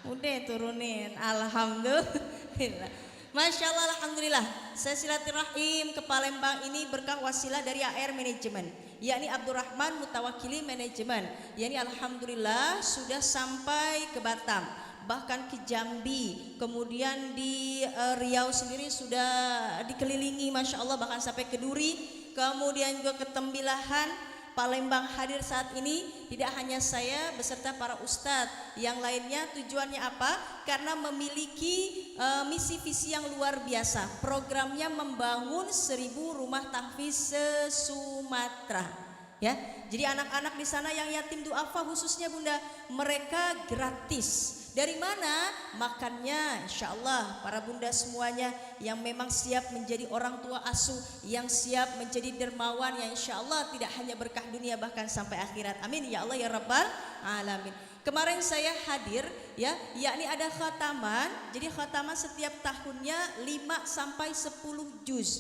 Udah turunin, alhamdulillah. Masya Allah, alhamdulillah. Saya silaturahim ke Palembang ini berkah wasilah dari AR Manajemen, yakni Abdurrahman Mutawakili Manajemen. Yakni alhamdulillah sudah sampai ke Batam, bahkan ke Jambi, kemudian di Riau sendiri sudah dikelilingi, Masya Allah, bahkan sampai ke Duri, kemudian juga ke Tembilahan. Palembang hadir saat ini tidak hanya saya beserta para ustadz yang lainnya. Tujuannya apa? Karena memiliki misi visi yang luar biasa. Programnya membangun 1000 rumah tahfiz se-Sumatera. Ya, jadi anak-anak di sana yang yatim duafa khususnya Bunda, mereka gratis. Dari mana? Makannya insya Allah para Bunda semuanya yang memang siap menjadi orang tua asuh, yang siap menjadi dermawan, yang insya Allah tidak hanya berkah dunia bahkan sampai akhirat, amin ya Allah ya Rabbal Alamin. Kemarin saya hadir ya, yakni ada khataman. Jadi khataman setiap tahunnya 5 sampai 10 juz.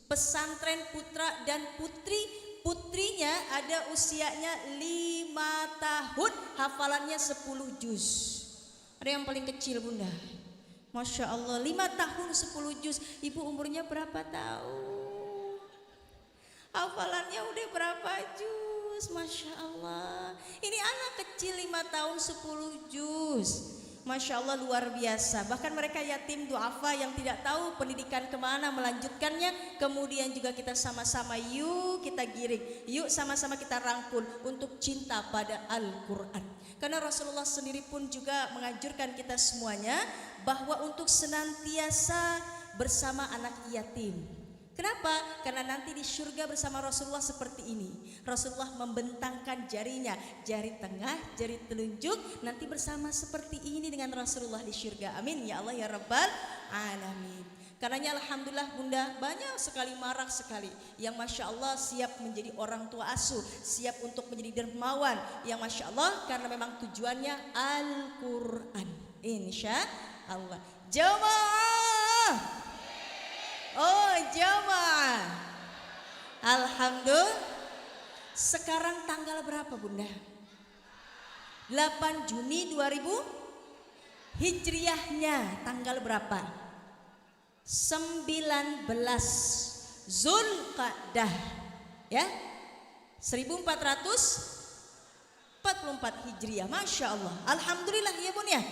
Pesantren putra dan putri. Putrinya ada usianya 5 tahun, hafalannya 10 juz. Ada yang paling kecil Bunda, Masya Allah 5 tahun 10 juz. Ibu umurnya berapa tahun? Hafalannya udah berapa juz? Masya Allah. Ini anak kecil 5 tahun 10 juz. Masya Allah luar biasa. Bahkan mereka yatim duafa yang tidak tahu pendidikan kemana melanjutkannya. Kemudian juga kita sama-sama yuk kita giring, yuk sama-sama kita rangkul untuk cinta pada Al-Quran. Karena Rasulullah sendiri pun juga menganjurkan kita semuanya bahwa untuk senantiasa bersama anak yatim. Kenapa? Karena nanti di surga bersama Rasulullah seperti ini. Rasulullah membentangkan jarinya, jari tengah, jari telunjuk, nanti bersama seperti ini dengan Rasulullah di surga. Amin ya Allah ya Rabbal Alamin. Karenanya alhamdulillah Bunda, banyak sekali, marak sekali yang Masya Allah siap menjadi orang tua asuh, siap untuk menjadi dermawan, yang Masya Allah karena memang tujuannya Al-Quran. Insya Allah. Jamaah. Oh jamaah. Alhamdulillah. Sekarang tanggal berapa Bunda? 8 Juni 2000 Hijriahnya tanggal berapa? 19 Zulqa'dah ya, 1444 Hijriah. Masya Allah. Alhamdulillah ya Bun ya.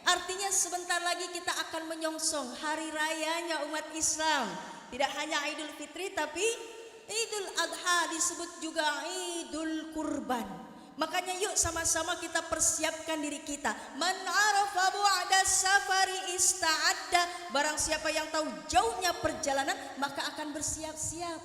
Artinya sebentar lagi kita akan menyongsong hari rayanya umat Islam. Tidak hanya Idul Fitri tapi Idul Adha, disebut juga Idul Kurban. Makanya yuk sama-sama kita persiapkan diri kita. Man arafa bu'da safari ista'adda. Barang siapa yang tahu jauhnya perjalanan maka akan bersiap-siap.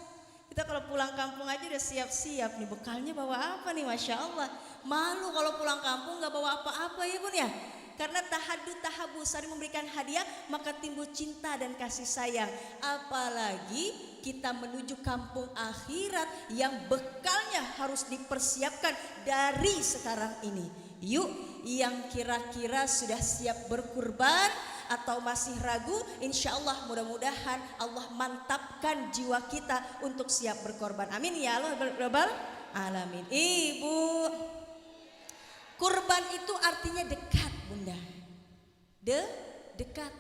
Kita kalau pulang kampung aja udah siap-siap nih, bekalnya bawa apa nih, Masya Allah. Malu kalau pulang kampung gak bawa apa-apa ya Bun ya. Karena tahadud tahabu saling memberikan hadiah maka timbul cinta dan kasih sayang. Apalagi kita menuju kampung akhirat yang bekalnya harus dipersiapkan dari sekarang ini. Yuk yang kira-kira sudah siap berkurban atau masih ragu, insya Allah mudah-mudahan Allah mantapkan jiwa kita untuk siap berkorban. Amin ya Allah Rabbal Alamin. Ibu, kurban itu artinya dekat Bunda. Dekat.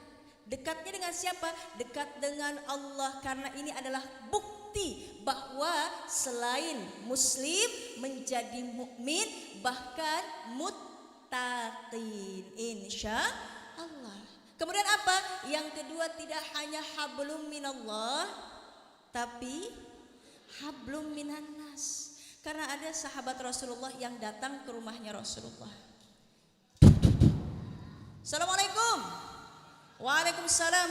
Dekatnya dengan siapa? Dekat dengan Allah. Karena ini adalah bukti bahwa selain muslim menjadi mukmin, bahkan muttaqin insya Allah. Kemudian apa? Yang kedua, tidak hanya hablum minallah tapi hablum minannas. Karena ada sahabat Rasulullah yang datang ke rumahnya Rasulullah. Assalamualaikum. Waalaikumsalam.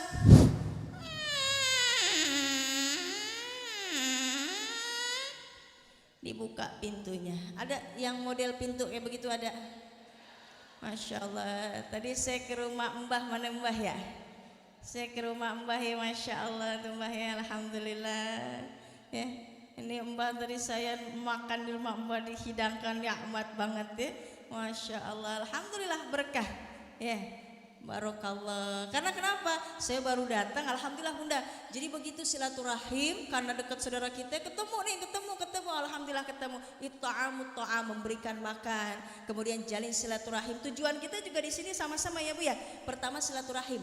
Dibuka pintunya. Ada yang model pintu kayak begitu ada? Masya Allah. Tadi saya ke rumah Mbah, mana Mbah ya? Saya ke rumah Mbah ya, Masya Allah tuh Mbah ya, alhamdulillah. Ya, ini Mbah tadi saya makan di rumah Mbah dihidangkan nikmat banget ya. Masya Allah, alhamdulillah berkah. Ya, barokallah. Karena kenapa? Saya baru datang, alhamdulillah Bunda. Jadi begitu silaturahim, karena dekat saudara kita, ketemu nih, ketemu, alhamdulillah ketemu. Itta'amut ta'am, memberikan makan, kemudian jalin silaturahim. Tujuan kita juga di sini sama-sama ya Bu ya. Pertama silaturahim.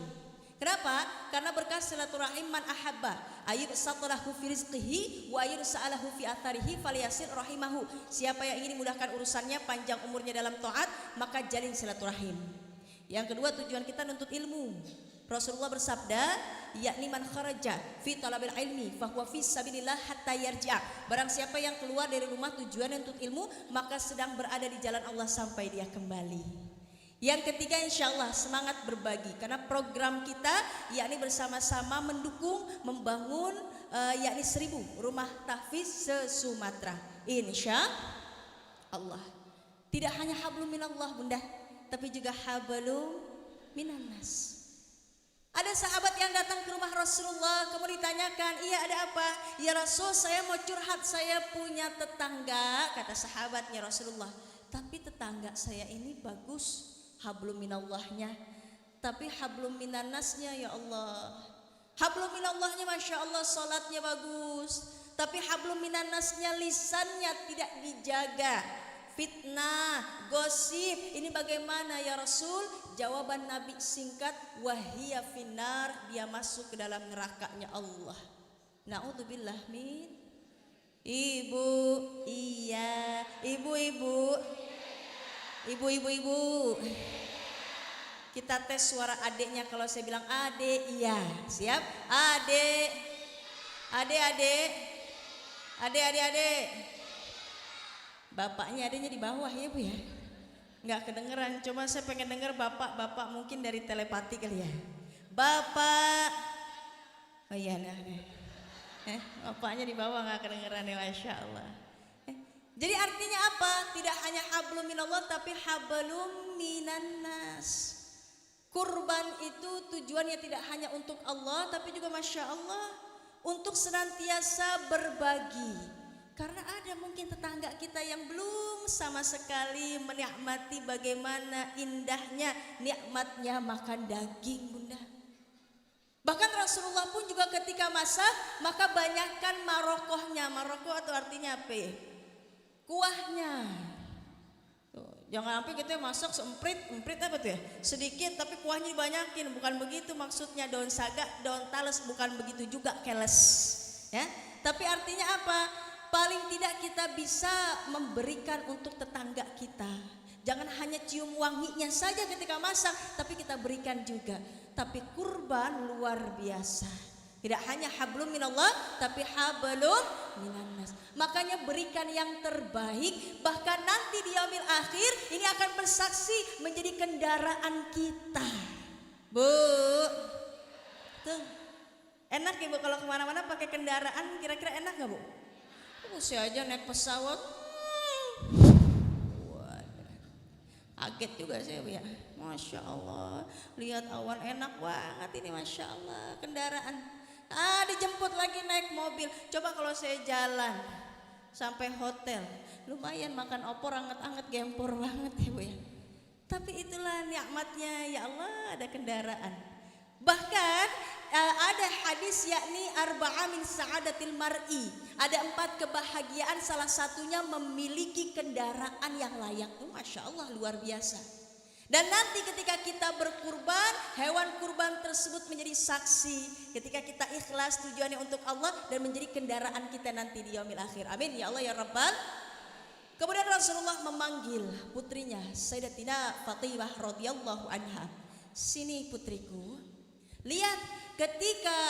Kenapa? Karena berkah silaturahim man ahabba ayub satalahu fi rizqihi wa ayub sa'alahu fi atharihi falyasir rahimahu. Siapa yang ingin dimudahkan urusannya, panjang umurnya dalam taat, maka jalin silaturahim. Yang kedua, tujuan kita nuntut ilmu. Rasulullah bersabda, yakni man kharaja fi talabil ilmi fahuwa fi sabilillah hatta yarja'. Barang siapa yang keluar dari rumah tujuan nuntut ilmu, maka sedang berada di jalan Allah sampai dia kembali. Yang ketiga, insyaallah semangat berbagi. Karena program kita yakni bersama-sama mendukung membangun yakni 1000 rumah tahfiz se-Sumatera. Insya Allah. Tidak hanya hablum minallah Bunda, tapi juga hablum minannas. Ada sahabat yang datang ke rumah Rasulullah, kemudian ditanyakan, iya ada apa? Ya Rasul, saya mau curhat, saya punya tetangga, kata sahabatnya Rasulullah. Tapi tetangga saya ini bagus hablum minallahnya, tapi hablum minannasnya ya Allah. Hablum minallahnya Masya Allah salatnya bagus, tapi hablum minannasnya lisannya tidak dijaga. Fitnah, gosip, ini bagaimana ya Rasul? Jawaban Nabi singkat, wahiyya finnar, dia masuk ke dalam nerakanya Allah. Na'udzubillah min. Ibu, iya, ibu-ibu. Kita tes suara adeknya. Kalau saya bilang adek, iya. Siap? Adek. Adek. Adek. Bapaknya adeknya di bawah ya Bu ya. Nggak kedengeran. Cuma saya pengen denger bapak mungkin dari telepati kali ya. Bapak. Oh iya nah. Bapaknya di bawah nggak kedengeran ya, Masya Allah. Jadi artinya apa? Tidak hanya hablum minallah tapi hablum minannas. Kurban itu tujuannya tidak hanya untuk Allah tapi juga Masya Allah untuk senantiasa berbagi. Karena ada mungkin tetangga kita yang belum sama sekali menikmati bagaimana indahnya nikmatnya makan daging Bunda. Bahkan Rasulullah pun juga ketika masak maka banyakkan marokohnya. Marokoh atau artinya apa ya? Kuahnya. Tuh, jangan sampai kita masak emprit apa tuh ya? Sedikit tapi kuahnya dibanyakin. Bukan begitu maksudnya, daun saga, daun tales, bukan begitu juga keles. Ya, tapi artinya apa? Paling tidak kita bisa memberikan untuk tetangga kita. Jangan hanya cium wanginya saja ketika masak, tapi kita berikan juga. Tapi kurban luar biasa. Tidak hanya hablum minallah tapi hablum minannas. Makanya berikan yang terbaik, bahkan nanti di yaumil akhir ini akan bersaksi menjadi kendaraan kita. Bu, tuh enak ya Bu kalau kemana-mana pakai kendaraan, kira-kira enak gak Bu? Saya aja naik pesawat, kaget juga saya Bu ya. Masya Allah, lihat awan enak banget ini, Masya Allah. Kendaraan dijemput lagi naik mobil. Coba kalau saya jalan sampai hotel, lumayan makan opor anget-anget, gempor banget ya Bu ya. Tapi itulah nikmatnya ya Allah, ada kendaraan. Bahkan ada hadis yakni arba'a min sa'adatil mar'i. Ada 4 kebahagiaan, salah satunya memiliki kendaraan yang layak. Masya Allah, luar biasa. Dan nanti ketika kita berkurban, hewan kurban tersebut menjadi saksi ketika kita ikhlas tujuannya untuk Allah dan menjadi kendaraan kita nanti di yaumil akhir. Amin ya Allah ya Rabbal. Kemudian Rasulullah memanggil putrinya Sayyidatina Fatimah radhiyallahu anha. Sini putriku. Lihat ketika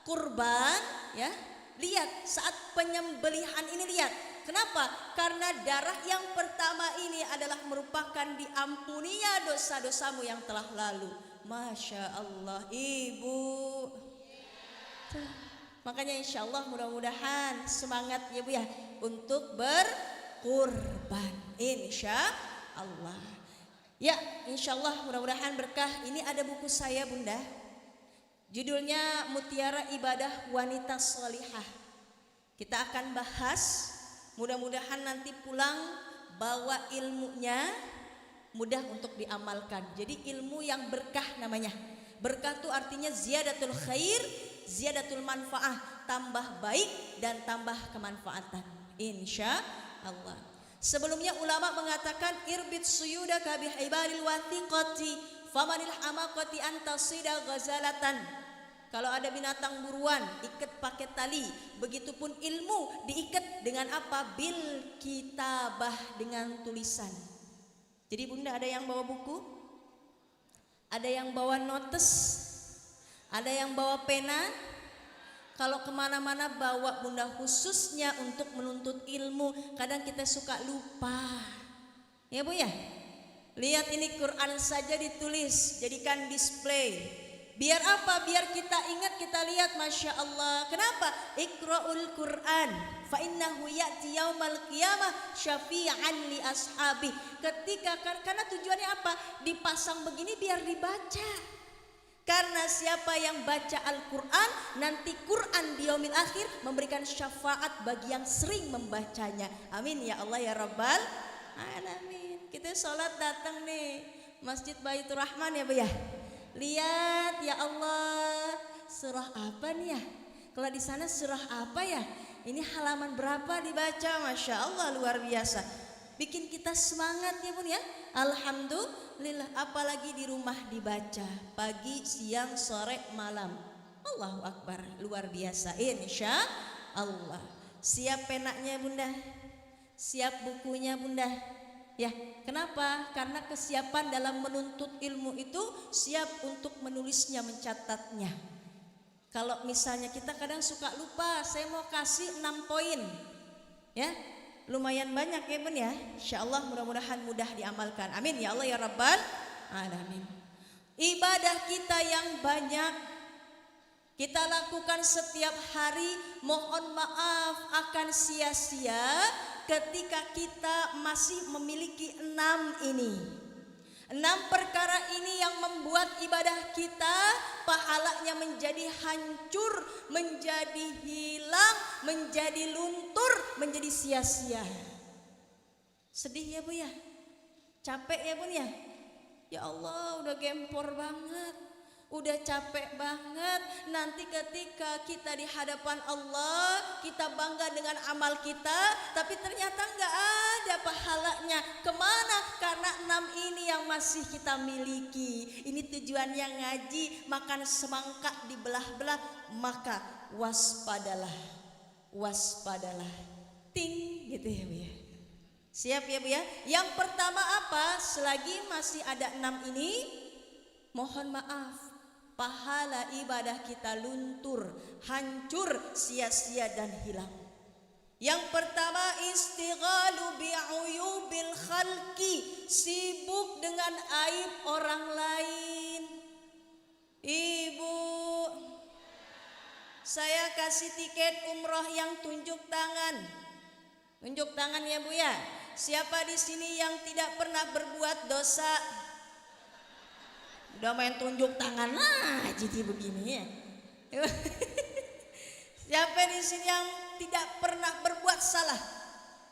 kurban ya, lihat saat penyembelihan ini, lihat. Kenapa? Karena darah yang pertama ini adalah merupakan diampuninya dosa-dosamu yang telah lalu. Masya Allah Ibu. Makanya insya Allah mudah-mudahan semangat ya Bu ya untuk berkurban. Insya Allah. Ya insya Allah mudah-mudahan berkah. Ini ada buku saya Bunda. Judulnya Mutiara Ibadah Wanita Sholihah. Kita akan bahas. Mudah-mudahan nanti pulang bawa ilmunya mudah untuk diamalkan. Jadi ilmu yang berkah namanya. Berkah itu artinya ziyadatul khair, ziyadatul manfaah, tambah baik dan tambah kemanfaatan. Insya Allah. Sebelumnya ulama mengatakan irbit suyudaka bihibalil wathiqati famanil hamaqati antasida ghazalatan. Kalau ada binatang buruan, ikat pakai tali. Begitupun ilmu diikat dengan apa? Bil kitabah, dengan tulisan. Jadi Bunda ada yang bawa buku, ada yang bawa notes, ada yang bawa pena. Kalau kemana-mana bawa Bunda, khususnya untuk menuntut ilmu. Kadang kita suka lupa, ya Bu ya. Lihat ini Quran saja ditulis, jadikan display. Biar apa? Biar kita ingat, kita lihat. Masya Allah. Kenapa? Iqra'ul Quran fa innahu ya'ti yaumal qiyamah syafi'an li ashabi. Karena tujuannya apa? Dipasang begini biar dibaca. Karena siapa yang baca Al-Quran, nanti Quran di yaumil akhir memberikan syafaat bagi yang sering membacanya. Amin ya Allah ya Rabbal alamin. Kita sholat datang nih Masjid Baitur Rahman ya Bu ya. Lihat ya Allah, surah apa nih ya? Kalau di sana surah apa ya? Ini halaman berapa dibaca? Masya Allah luar biasa. Bikin kita semangat ya Bun ya. Alhamdulillah, apalagi di rumah dibaca pagi, siang, sore, malam. Allahu Akbar, luar biasa. Insya Allah. Siap penaknya Bunda? Siap bukunya Bunda? Ya, kenapa? Karena kesiapan dalam menuntut ilmu itu siap untuk menulisnya, mencatatnya. Kalau misalnya kita kadang suka lupa, saya mau kasih 6 poin. Ya, lumayan banyak ya Bun ya. Insyaallah mudah-mudahan mudah diamalkan. Amin ya Allah ya Rabbal alamin. Ibadah kita yang banyak kita lakukan setiap hari, mohon maaf akan sia-sia ketika kita masih memiliki 6 ini. 6 perkara ini yang membuat ibadah kita pahalanya menjadi hancur, menjadi hilang, menjadi luntur, menjadi sia-sia. Sedih ya Bu ya? Capek ya Bun ya? Ya Allah, udah gempor banget. Udah capek banget. Nanti ketika kita di hadapan Allah, kita bangga dengan amal kita, tapi ternyata nggak ada pahalanya. Kemana? Karena 6 ini yang masih kita miliki. Ini tujuannya ngaji, makan semangka dibelah-belah. Maka waspadalah, waspadalah. Ting gitu ya Bu ya. Siap ya Bu ya. Yang pertama apa? Selagi masih ada 6 ini, mohon maaf, pahala ibadah kita luntur, hancur, sia-sia dan hilang. Yang pertama, istighalu bi'uyubil khalqi, sibuk dengan aib orang lain. Ibu, saya kasih tiket umroh yang tunjuk tangan. Tunjuk tangan ya Bu ya. Siapa di sini yang tidak pernah berbuat dosa? Udah main tunjuk tangan jadi begini ya. Siapa di sini yang tidak pernah berbuat salah?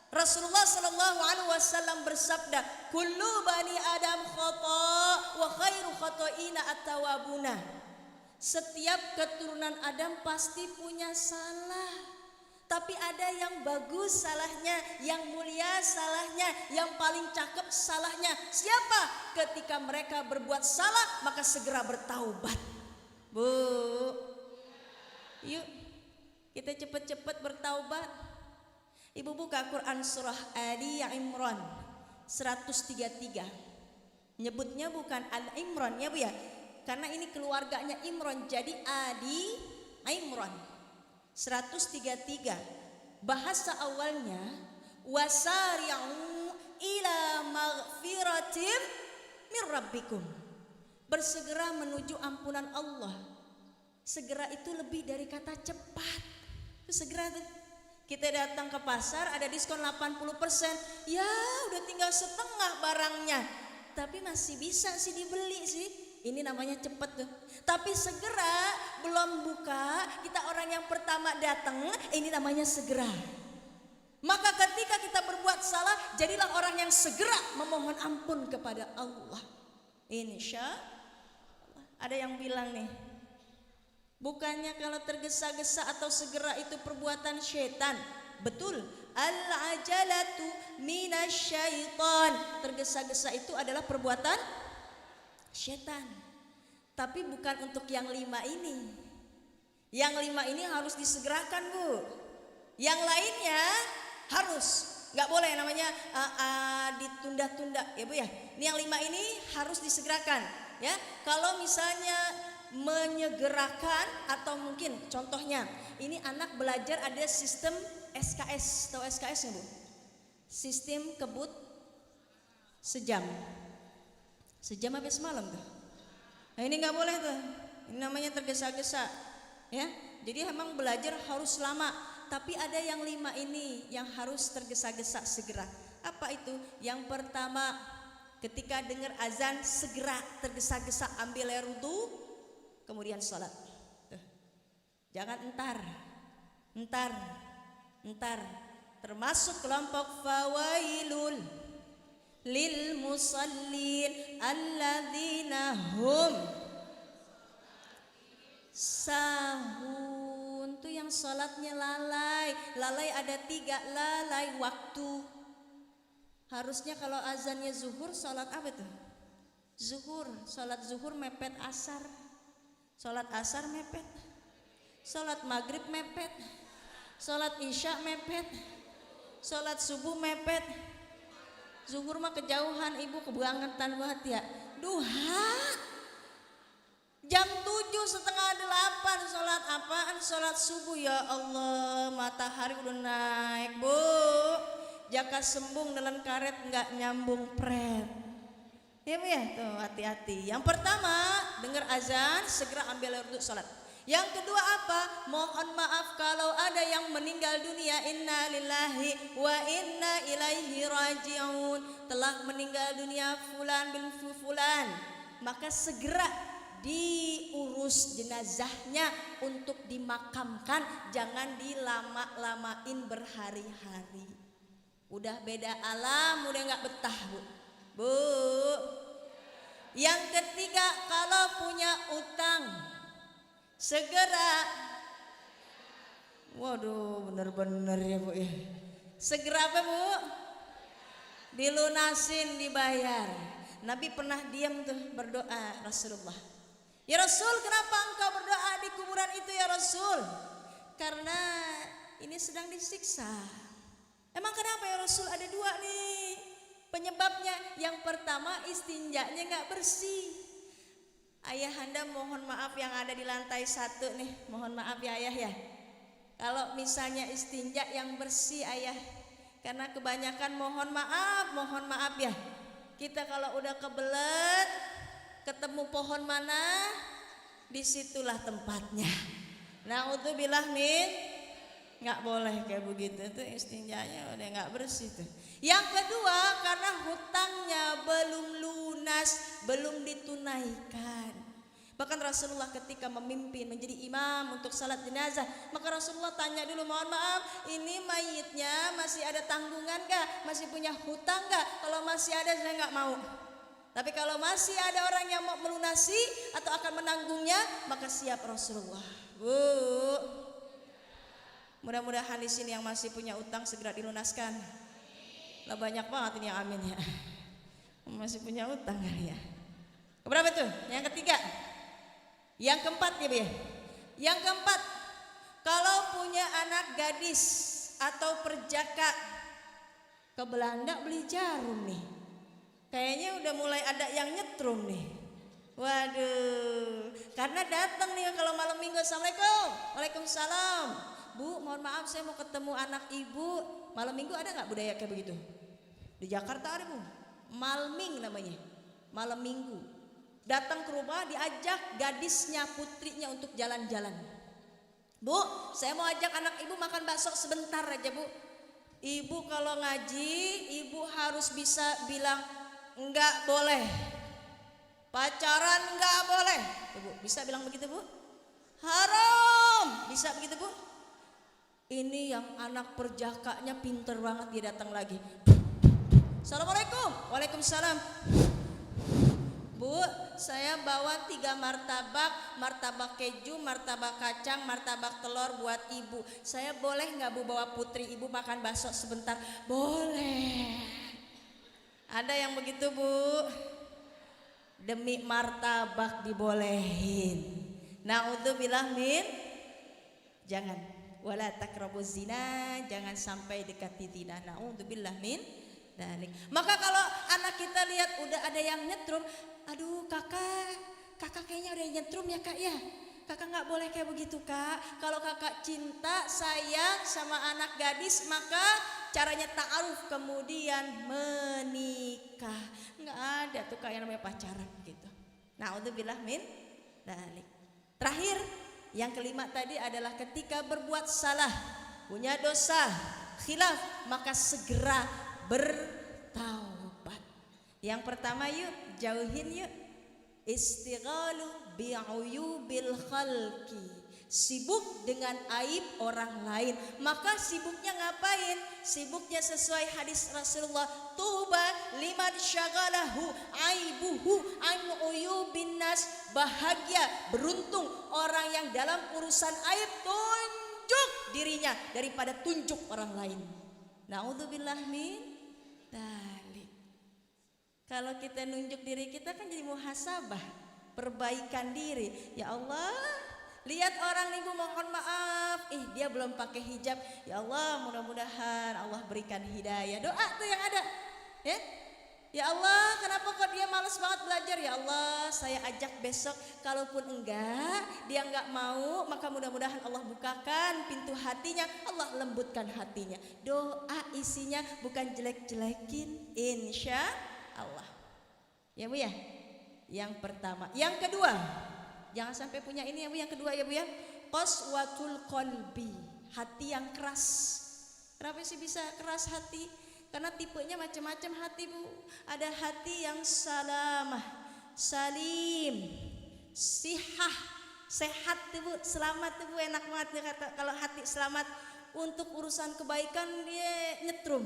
Rasulullah sallallahu alaihi wasallam bersabda, "Kullu bani Adam khata' wa khairu khata'ina at-tawwabuna." Setiap keturunan Adam pasti punya salah. Tapi ada yang bagus salahnya, yang mulia salahnya, yang paling cakep salahnya. Siapa? Ketika mereka berbuat salah, maka segera bertaubat. Bu, yuk kita cepat-cepat bertaubat. Ibu buka Quran surah Ali Imran 133. Nyebutnya bukan Al Imran ya Bu ya, karena ini keluarganya Imran, jadi Adi Imran 133. Bahasa awalnya wasari'u ila maghfiratim mir rabbikum. Bersegera menuju ampunan Allah. Segera itu lebih dari kata cepat. Itu segera tuh. Kita datang ke pasar ada diskon 80%. Ya, udah tinggal setengah barangnya. Tapi masih bisa sih dibeli sih. Ini namanya cepat tuh. Tapi segera belum buka, kita orang yang pertama datang, ini namanya segera. Maka ketika kita berbuat salah, jadilah orang yang segera memohon ampun kepada Allah. Insya Allah. Ada yang bilang nih, bukannya kalau tergesa-gesa atau segera itu perbuatan syaitan. Betul. Al-ajalatu minasyaitan. Tergesa-gesa itu adalah perbuatan syaitan. Tapi bukan untuk yang 5 ini. Yang 5 ini harus disegerakan Bu. Yang lainnya harus, nggak boleh namanya ditunda-tunda ya Bu ya. Ini yang 5 ini harus disegerakan ya. Kalau misalnya menyegerakan atau mungkin contohnya ini anak belajar ada sistem SKS, tahu SKS nggak Bu? Sistem kebut sejam. Sejam habis semalam tuh. Nah ini nggak boleh tuh. Ini namanya tergesa-gesa, ya. Jadi emang belajar harus lama. Tapi ada yang 5 ini yang harus tergesa-gesa segera. Apa itu? Yang pertama, ketika dengar azan segera tergesa-gesa ambil air wudu, kemudian sholat. Tuh. Jangan entar. Termasuk kelompok fawailul lil musallin alladzina hum sahun. Tuh yang sholatnya lalai. Lalai ada 3, lalai waktu. Harusnya kalau azannya zuhur, sholat apa tuh? Zuhur, sholat zuhur mepet asar. Sholat asar mepet. Sholat maghrib mepet. Sholat isya mepet. Sholat subuh mepet. Zuhur mah kejauhan ibu, kebangetan banget ya. Duha jam 7:30 sholat apaan? Sholat subuh. Ya Allah, matahari udah naik bu. Jaka sembung dalam karet nggak nyambung pret. Ya bu ya, tuh hati-hati. Yang pertama dengar azan segera ambil air untuk sholat. Yang kedua apa? Mohon maaf kalau ada yang meninggal dunia. Inna lillahi wa inna ilaihi raji'un. Telah meninggal dunia fulan bin fulan. Maka segera diurus jenazahnya untuk dimakamkan. Jangan dilama-lamain berhari-hari. Udah beda alam, udah gak betah bu. Bu. Yang ketiga kalau punya utang segera, waduh bener-bener ya bu ya, segera apa bu? Dilunasin, dibayar. Nabi pernah diam tuh berdoa Rasulullah. Ya Rasul, kenapa engkau berdoa di kuburan itu ya Rasul? Karena ini sedang disiksa. Emang kenapa ya Rasul? Ada dua nih penyebabnya. Yang pertama istinjanya gak bersih. Ayahanda mohon maaf yang ada di lantai 1 nih, mohon maaf ya ayah ya. Kalau misalnya istinja yang bersih ayah, karena kebanyakan mohon maaf ya. Kita kalau udah kebelet, ketemu pohon mana, disitulah tempatnya. Naudzubillah min, nggak boleh kayak begitu tuh istinjanya udah nggak bersih tuh. Yang kedua karena hutangnya belum lunas, belum ditunaikan. Bahkan Rasulullah ketika memimpin menjadi imam untuk salat jenazah, maka Rasulullah tanya dulu, mohon maaf ini mayitnya masih ada tanggungan gak? Masih punya hutang gak? Kalau masih ada saya gak mau. Tapi kalau masih ada orang yang mau melunasi atau akan menanggungnya, maka siap Rasulullah. Bu, mudah-mudahan di sini yang masih punya utang segera dilunaskan. Lah banyak banget ini yang amin ya. Masih punya utang ya. Keberapa tuh? Yang ketiga. Yang keempat ya Bu ya. Yang keempat, kalau punya anak gadis atau perjaka ke Belanda beli jarum nih. Kayaknya udah mulai ada yang nyetrum nih. Waduh, karena datang nih kalau malam minggu. Assalamualaikum. Waalaikumsalam. Bu, mohon maaf saya mau ketemu anak ibu. Malam minggu ada nggak budaya kayak begitu? Di Jakarta ada bu, malming namanya, malam minggu. Datang ke rumah diajak gadisnya, putrinya untuk jalan-jalan. Bu, saya mau ajak anak ibu makan bakso sebentar aja bu. Ibu kalau ngaji, ibu harus bisa bilang enggak boleh. Pacaran enggak boleh. Ibu bisa bilang begitu bu? Haram, bisa begitu bu? Ini yang anak perjakanya pinter banget, dia datang lagi. Assalamualaikum. Waalaikumsalam. Bu, saya bawa 3 martabak, martabak keju, martabak kacang, martabak telur buat ibu. Saya boleh nggak bu bawa putri ibu makan bakso sebentar? Boleh. Ada yang begitu bu? Demi martabak dibolehin. Naudzubillah min. Jangan. Wala taqrabuz zina, jangan sampai dekati zina. Naudzubillah min. Maka kalau anak kita lihat udah ada yang nyetrum, aduh kakak kayaknya udah nyetrum ya kak ya. Kakak nggak boleh kayak begitu kak. Kalau kakak cinta sayang sama anak gadis, maka caranya ta'aruf kemudian menikah. Nggak ada tuh kayak namanya pacaran gitu. Naudzubillah min dzalik. Terakhir yang kelima tadi adalah ketika berbuat salah, punya dosa, khilaf, maka segera bertaubat. Yang pertama yuk jauhin yuk istighalu bi'uyubil khalqi, sibuk dengan aib orang lain. Maka sibuknya ngapain? Sibuknya sesuai hadis Rasulullah, tuba liman syaghalahu aibuhu an uyubin nas, bahagia beruntung orang yang dalam urusan aib tunjuk dirinya daripada tunjuk orang lain. Naudzubillah min dzalik. Kalau kita nunjuk diri kita kan jadi muhasabah, perbaikan diri. Ya Allah, lihat orang nih bu mohon maaf, dia belum pakai hijab. Ya Allah, mudah-mudahan Allah berikan hidayah. Doa tuh yang ada. Ya, ya Allah, kenapa kok dia malas banget belajar? Ya Allah, saya ajak besok. Kalaupun enggak, dia enggak mau, maka mudah-mudahan Allah bukakan pintu hatinya, Allah lembutkan hatinya. Doa isinya bukan jelek-jelekin, insya Allah. Ya Bu ya, yang pertama. Yang kedua, jangan sampai punya ini ya Bu. Yang kedua ya Bu ya, qaswatul qalbi, hati yang keras. Kenapa sih bisa keras hati? Karena tipenya macam-macam hati Bu. Ada hati yang salamah, salim, sihah, sehat tuh Bu, selamat tuh Bu, enak banget dia kata kalau hati selamat. Untuk urusan kebaikan dia nyetrum,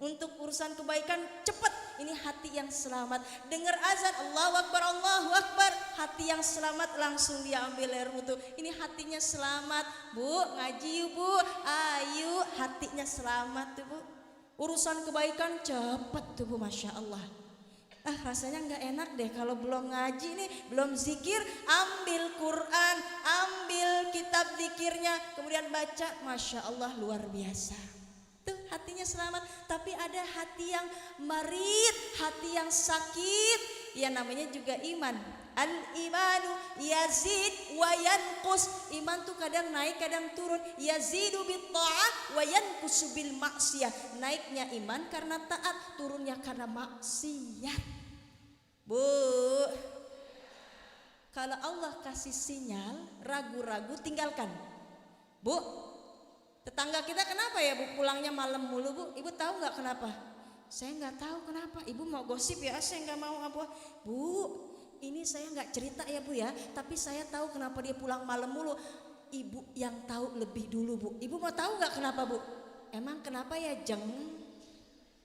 untuk urusan kebaikan cepat. Ini hati yang selamat. Dengar azan Allahu Akbar, Allahu Akbar, hati yang selamat langsung dia ambil air wudu. Ini hatinya selamat Bu, ngaji yuk Bu, ayo hatinya selamat tuh Bu. Urusan kebaikan cepat tuh Bu, Masya Allah. Rasanya nggak enak deh kalau belum ngaji nih, belum zikir, ambil Quran, ambil kitab zikirnya, kemudian baca, Masya Allah luar biasa. Tuh hatinya selamat. Tapi ada hati yang marid, hati yang sakit, ya namanya juga iman. Al-imanu yazid wa yanqus. Iman tuh kadang naik kadang turun. Yazidu bit ta'at wa yanqusu bil maksiyah. Naiknya iman karena taat, turunnya karena maksiat. Bu, kalau Allah kasih sinyal ragu-ragu tinggalkan. Bu, tetangga kita kenapa ya Bu pulangnya malam mulu Bu? Ibu tahu nggak kenapa? Saya nggak tahu kenapa. Ibu mau gosip ya? Saya nggak mau apa. Bu, ini saya nggak cerita ya Bu ya, tapi saya tahu kenapa dia pulang malam mulu. Ibu yang tahu lebih dulu Bu. Ibu mau tahu nggak kenapa Bu? Emang kenapa ya Jeng?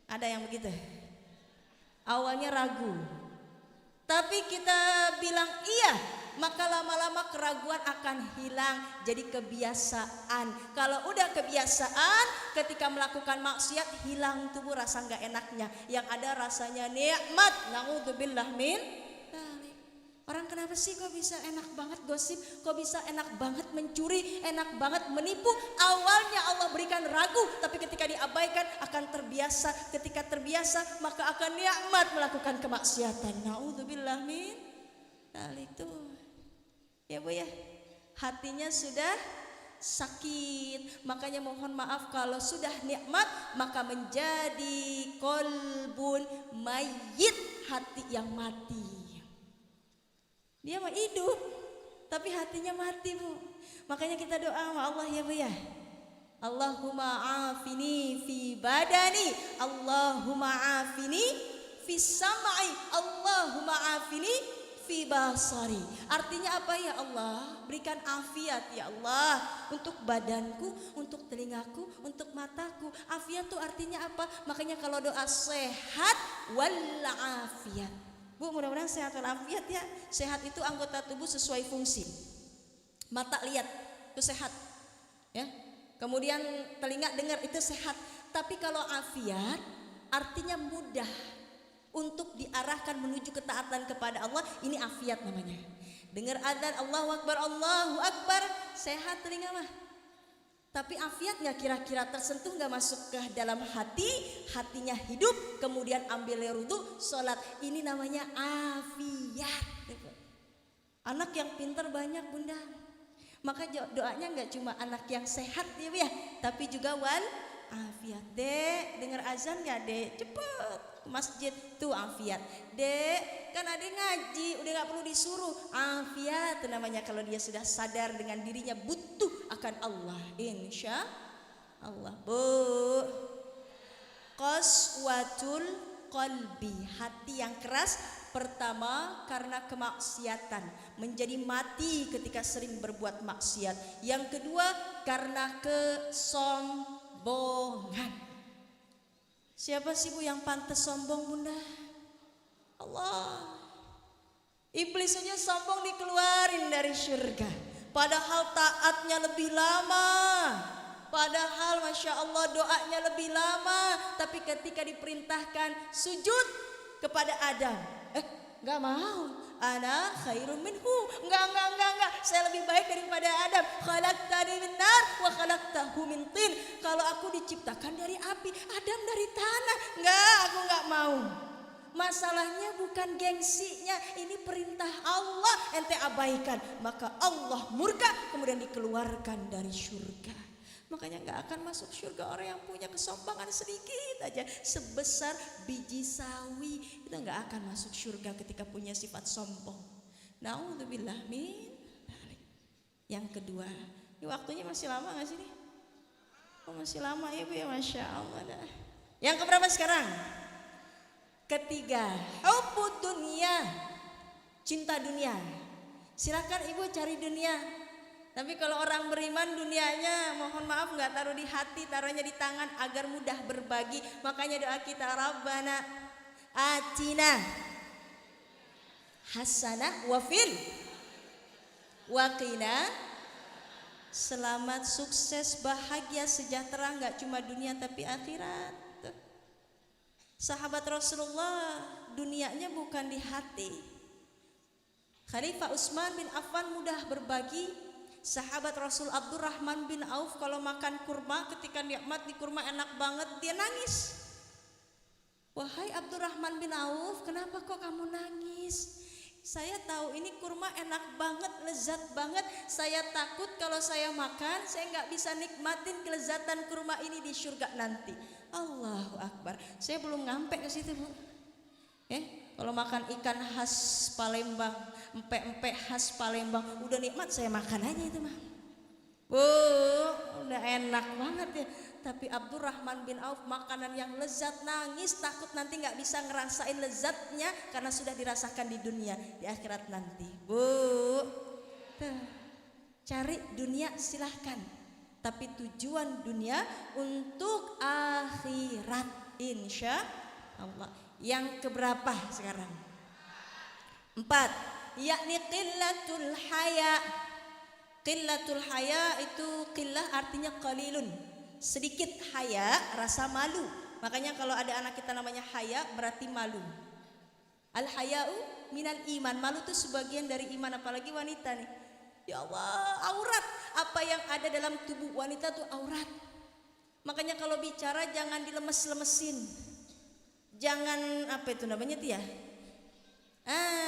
Ada yang begitu? Awalnya ragu, tapi kita bilang iya, maka lama-lama keraguan akan hilang jadi kebiasaan. Kalau udah kebiasaan, ketika melakukan maksiat hilang tubuh rasa nggak enaknya. Yang ada rasanya nikmat. Na'udzubillah min. Orang kenapa sih kok bisa enak banget gosip, kok bisa enak banget mencuri, enak banget menipu. Awalnya Allah berikan ragu, tapi ketika diabaikan akan terbiasa. Ketika terbiasa maka akan nikmat melakukan kemaksiatan. Na'udzubillah min dzalik tuh. Ya Bu ya, hatinya sudah sakit. Makanya mohon maaf kalau sudah nikmat maka menjadi kolbun mayit, hati yang mati. Dia mah hidup tapi hatinya mati Bu. Makanya kita doa sama Allah ya Bu ya. Allahumma afini fi badani, Allahumma afini fi sam'i, Allahumma afini fi basari. Artinya apa ya Allah? Berikan afiat ya Allah untuk badanku, untuk telingaku, untuk mataku. Afiat tuh artinya apa? Makanya kalau doa sehat wal afiat. Bu, mudah-mudahan sehat walafiat ya. Sehat itu anggota tubuh sesuai fungsi. Mata lihat itu sehat, ya. Kemudian telinga dengar itu sehat. Tapi kalau afiat artinya mudah untuk diarahkan menuju ketaatan kepada Allah. Ini afiat namanya. Dengar adzan Allahu Akbar, Allahu Akbar, sehat telinga mah. Tapi afiat nggak kira-kira tersentuh, nggak masuk ke dalam hati, hatinya hidup, kemudian ambil wudu, sholat. Ini namanya afiat. Anak yang pintar banyak Bunda. Maka doanya nggak cuma anak yang sehat ya, tapi juga wal afiat. Dek, dengar azan nggak Dek? Cepet ke masjid tuh afiat. Dek, kan ada ngaji, udah nggak perlu disuruh. Afiat itu namanya kalau dia sudah sadar dengan dirinya butuh akan Allah. Insya Allah. Bu, qaswatul qalbi, hati yang keras. Pertama karena kemaksiatan, menjadi mati ketika sering berbuat maksiat. Yang kedua karena kesombongan. Siapa sih Bu yang pantas sombong Bunda? Allah. Iblis saja sombong dikeluarin dari surga, padahal taatnya lebih lama, padahal Masya Allah doanya lebih lama. Tapi ketika diperintahkan sujud kepada Adam, gak mau. Ana khairun minhu. Enggak, saya lebih baik daripada Adam. Khalaqtani min nar wa khalaqtahu min tin. Kalau aku diciptakan dari api, Adam dari tanah. Enggak, aku enggak mau. Masalahnya bukan gengsinya, ini perintah Allah ente abaikan, maka Allah murka kemudian dikeluarkan dari surga. Makanya nggak akan masuk surga orang yang punya kesombongan sedikit aja sebesar biji sawi, itu nggak akan masuk surga ketika punya sifat sombong. Naudzubillah min. Yang kedua, ini waktunya masih lama nggak sih nih? Oh masih lama ya Bu ya, masya Allah dah. Yang keberapa sekarang? Ketiga, hubbud dunia, cinta dunia. Silakan ibu cari dunia. Tapi kalau orang beriman dunianya mohon maaf nggak taruh di hati, taruhnya di tangan agar mudah berbagi. Makanya doa kita Rabbana atina hasanah wa fil waqina. Selamat, sukses, bahagia, sejahtera nggak cuma dunia tapi akhirat. Sahabat Rasulullah dunianya bukan di hati. Khalifah Utsman bin Affan mudah berbagi. Sahabat Rasul Abdurrahman bin Auf kalau makan kurma ketika nikmat di kurma enak banget dia nangis. Wahai Abdurrahman bin Auf, kenapa kok kamu nangis? Saya tahu ini kurma enak banget, lezat banget. Saya takut kalau saya makan saya nggak bisa nikmatin kelezatan kurma ini di surga nanti. Allahu Akbar. Saya belum nyampe ke situ Bu. Kalau makan ikan khas Palembang, empek-empek khas Palembang, udah nikmat saya makan aja itu mah. Bu, udah enak banget ya. Tapi Abdurrahman bin Auf makanan yang lezat nangis, takut nanti nggak bisa ngerasain lezatnya karena sudah dirasakan di dunia, di akhirat nanti. Bu, tuh, cari dunia silahkan. Tapi tujuan dunia untuk akhirat insya Allah. Yang keberapa sekarang? 4, yakni qillatul haya. Qillatul haya itu qillah artinya qalilun, sedikit, haya rasa malu. Makanya kalau ada anak kita namanya haya berarti malu. Al haya'u minal iman, malu itu sebagian dari iman, apalagi wanita nih. Ya Allah, aurat, apa yang ada dalam tubuh wanita itu aurat. Makanya kalau bicara jangan dilemes-lemesin. Jangan apa itu namanya tuh ya?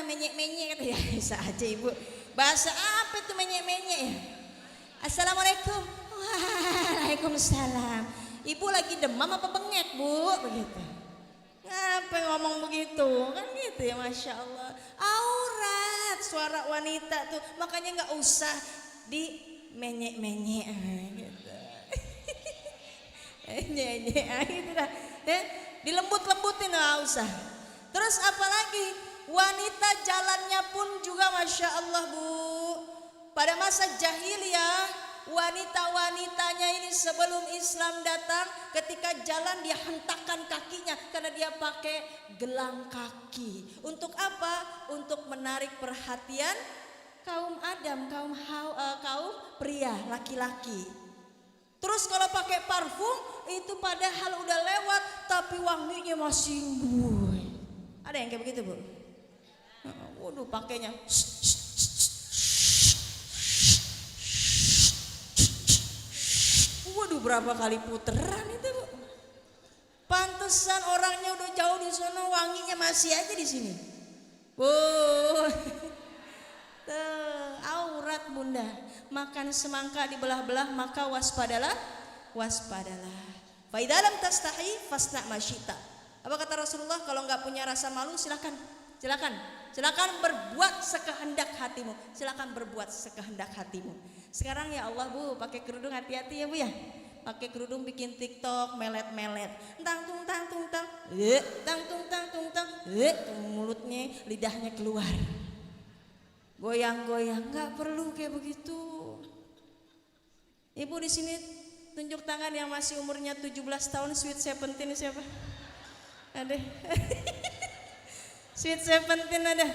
Menyek-menyek ya, bisa aja Ibu. Bahasa apa itu menyek-menyek ya? Assalamualaikum. Waalaikumsalam. Ibu lagi demam apa bengek Bu? Begitu. Ngapa ngomong begitu? Kan gitu ya, Masya Allah. Aurat suara wanita tuh, makanya nggak usah di menyek-menyek gitu. Menyek-menyek gitu dah. Dilembut-lembutin nggak usah. Terus apalagi wanita jalannya pun juga Masya Allah Bu. Pada masa jahiliyah wanita-wanitanya ini sebelum Islam datang, ketika jalan dia hentakkan kakinya karena dia pakai gelang kaki. Untuk apa? Untuk menarik perhatian kaum Adam, kaum pria, laki-laki. Terus kalau pakai parfum itu padahal udah lewat tapi wanginya masih buih. Ada yang kayak begitu Bu? Waduh, pakainya waduh, berapa kali puteran itu Bu. Pantesan orangnya udah jauh di sana, wanginya masih aja di sini. Bu. Aurat Bunda. Makan semangka dibelah-belah maka waspadalah. Fa idza lam tastahi fasna ma syi'ta. Apa kata Rasulullah? Kalau enggak punya rasa malu silakan berbuat sekehendak hatimu. Silakan berbuat sekehendak hatimu. Sekarang ya Allah Bu, pakai kerudung hati-hati ya Bu ya. Pakai kerudung bikin TikTok melet-melet. Tang tung tang tung tang. Tang tung tang tung tang. Mulutnya, lidahnya keluar. Goyang-goyang, enggak perlu kayak begitu. Ibu di sini tunjuk tangan yang masih umurnya 17 tahun, Sweet 17 siapa? Ada. Sweet 17 ada.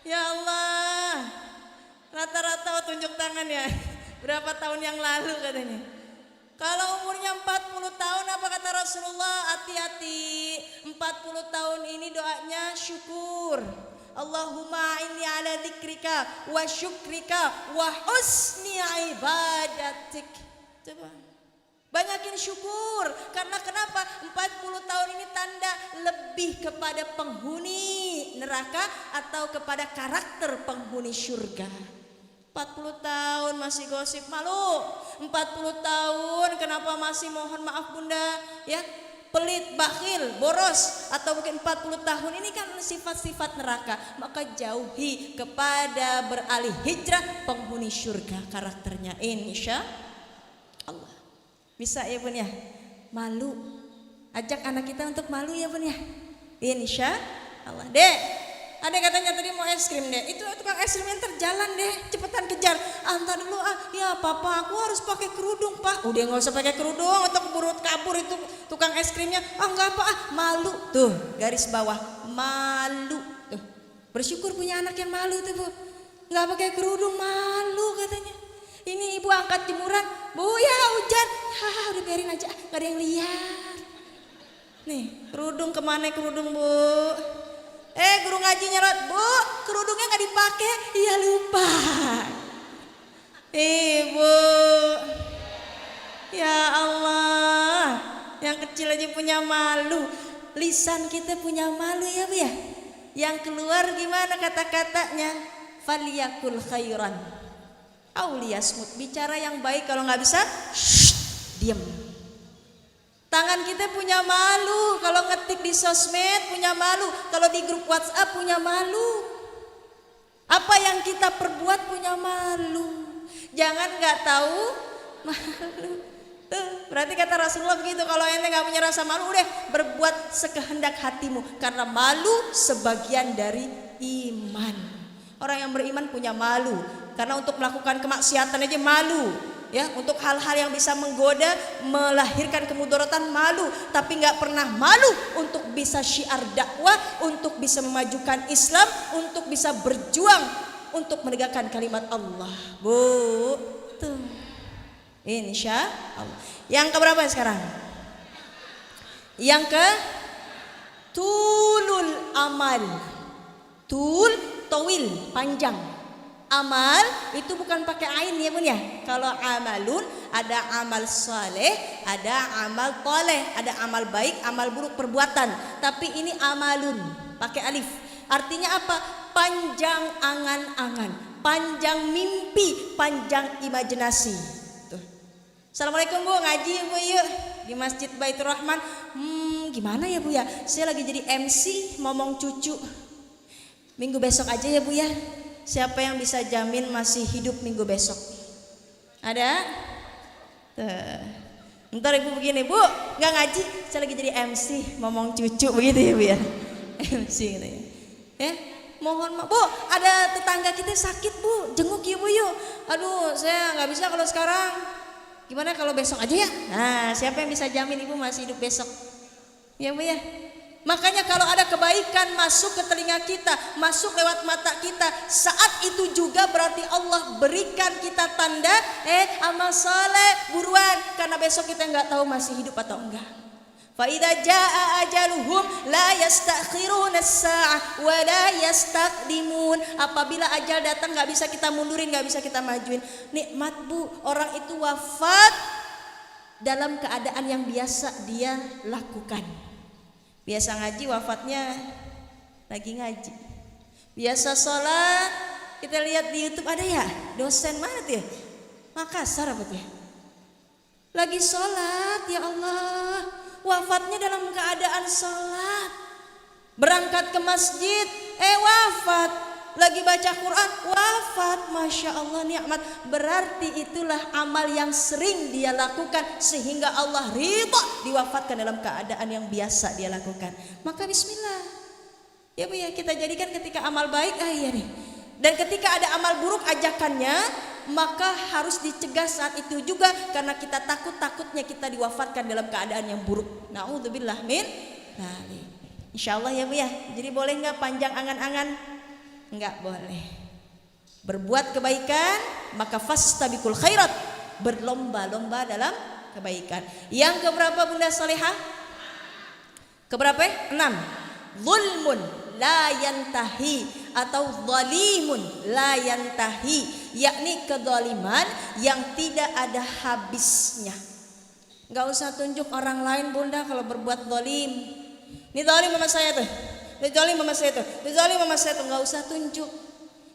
Ya Allah. Rata-rata tunjuk tangan ya. Berapa tahun yang lalu katanya. Kalau umurnya 40 tahun apa kata Rasulullah? Hati-hati. 40 tahun ini doanya syukur. Allahumma inni ala dzikrika wa syukrika wa husni ibadatik. Coba Banyakin syukur. Karena kenapa? 40 tahun ini tanda lebih kepada penghuni neraka atau kepada karakter penghuni surga. 40 tahun masih gosip, malu. 40 tahun kenapa masih mohon maaf bunda, ya, pelit, bakhil, boros, atau mungkin 40 tahun ini kan sifat-sifat neraka. Maka jauhi kepada beralih hijrah penghuni surga karakternya, insya Allah. Bisa ya bun ya? Malu. Ajak anak kita untuk malu ya bun ya? Insya Allah. Dek, ada katanya tadi mau es krim deh. Itu tukang es krim yang terjalan deh. Cepetan kejar. Antar dulu ah. Ya papa aku harus pakai kerudung pak. Udah nggak usah pakai kerudung untuk buru kabur itu tukang es krimnya. Ah nggak apa ah. Malu. Tuh garis bawah. Malu. Tuh. Bersyukur punya anak yang malu tuh bu. Nggak pakai kerudung malu katanya. Ini ibu angkat jemuran, bu ya hujan, udah biarin aja, gak ada yang lihat. Nih kerudung kemana kerudung bu? Guru ngaji nyerot, bu kerudungnya gak dipakai, iya lupa. Ibu, ya Allah, yang kecil aja punya malu, lisan kita punya malu ya bu ya. Yang keluar gimana kata-katanya? Faliyakul khairan. Auliyasmut, bicara yang baik, kalau nggak bisa diam. Tangan kita punya malu, kalau ngetik di sosmed punya malu, kalau di grup WhatsApp punya malu. Apa yang kita perbuat punya malu. Jangan nggak tahu malu. Tuh, berarti kata Rasulullah begitu, kalau ente nggak punya rasa malu, udah berbuat sekehendak hatimu, karena malu sebagian dari iman. Orang yang beriman punya malu. Karena untuk melakukan kemaksiatan aja malu, ya, untuk hal-hal yang bisa menggoda, melahirkan kemudaratan malu, tapi nggak pernah malu untuk bisa syiar dakwah, untuk bisa memajukan Islam, untuk bisa berjuang untuk menegakkan kalimat Allah. Bu, tuh, insya Allah. Yang keberapa sekarang? Yang ke tulul amal, tul, tawil, panjang. Amal itu bukan pakai ain ya bun ya. Kalau amalun ada amal saleh, ada amal toleh, ada amal baik, amal buruk perbuatan. Tapi ini amalun pakai alif. Artinya apa? Panjang angan-angan, panjang mimpi, panjang imajinasi. Tuh. Assalamualaikum bu, ngaji bu yuk di Masjid Baitur Rahman. Gimana ya bu ya? Saya lagi jadi MC ngomong cucu. Minggu besok aja ya bu ya. Siapa yang bisa jamin masih hidup minggu besok? Ada? Ntar ibu begini, bu nggak ngaji, saya lagi jadi MC ngomong cucu begitu ya bu ya. MC gitu ya. Mohon maaf bu, ada tetangga kita sakit bu, jenguk ya bu yuk. Aduh saya nggak bisa kalau sekarang. Gimana kalau besok aja ya? Nah siapa yang bisa jamin ibu masih hidup besok? Ya bu ya. Makanya kalau ada kebaikan masuk ke telinga kita, masuk lewat mata kita, saat itu juga berarti Allah berikan kita tanda amal saleh buruan, karena besok kita nggak tahu masih hidup atau enggak. Fa idza jaa ajaluhum la yastakhiruna as-sa'ah wa la yastaqdimun. Apabila ajal datang nggak bisa kita mundurin, nggak bisa kita majuin. Nikmat bu, orang itu wafat dalam keadaan yang biasa dia lakukan. Biasa ngaji wafatnya lagi ngaji. Biasa sholat, kita lihat di YouTube ada ya, dosen mana tuh ya? Makassar apa tuh ya? Lagi sholat, ya Allah, wafatnya dalam keadaan sholat. Berangkat ke masjid, wafat. Lagi baca Quran, wafat. Masya Allah, nikmat. Berarti itulah amal yang sering dia lakukan sehingga Allah ridha diwafatkan dalam keadaan yang biasa dia lakukan. Maka bismillah. Ya bu ya, kita jadikan ketika amal baik, iya nih. Dan ketika ada amal buruk ajakannya, maka harus dicegah saat itu juga, karena kita takutnya kita diwafatkan dalam keadaan yang buruk. Na'udzubillah min dzalik. Insyaallah ya bu ya. Jadi boleh nggak panjang angan-angan? Enggak boleh. Berbuat kebaikan maka fastabiqul khairat, berlomba-lomba dalam kebaikan. Yang keberapa bunda salihah? Keberapa? 6. Zulmun la yantahi atau zalimun la yantahi, yakni kezaliman yang tidak ada habisnya. Nggak usah tunjuk orang lain bunda kalau berbuat zalim. Ini zalim sama saya tuh, ini zalim sama saya tuh, ini zalim sama saya tuh, nggak usah tunjuk.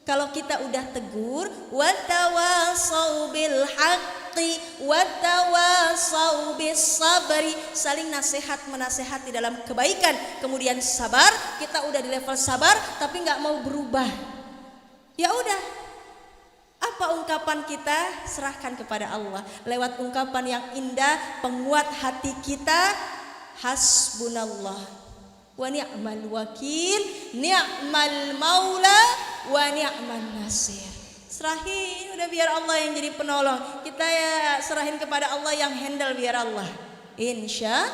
Kalau kita udah tegur, watawasau bil haqqi watawasau bis sabri, saling nasihat menasehati dalam kebaikan, kemudian sabar. Kita udah di level sabar tapi nggak mau berubah. Ya udah, apa ungkapan kita? Serahkan kepada Allah lewat ungkapan yang indah, penguat hati kita. Hasbunallah wa ni'mal wakil, ni'mal maula wa ni'man nasir. Serahin udah, biar Allah yang jadi penolong. Kita ya serahin kepada Allah yang handle, biar Allah. Insya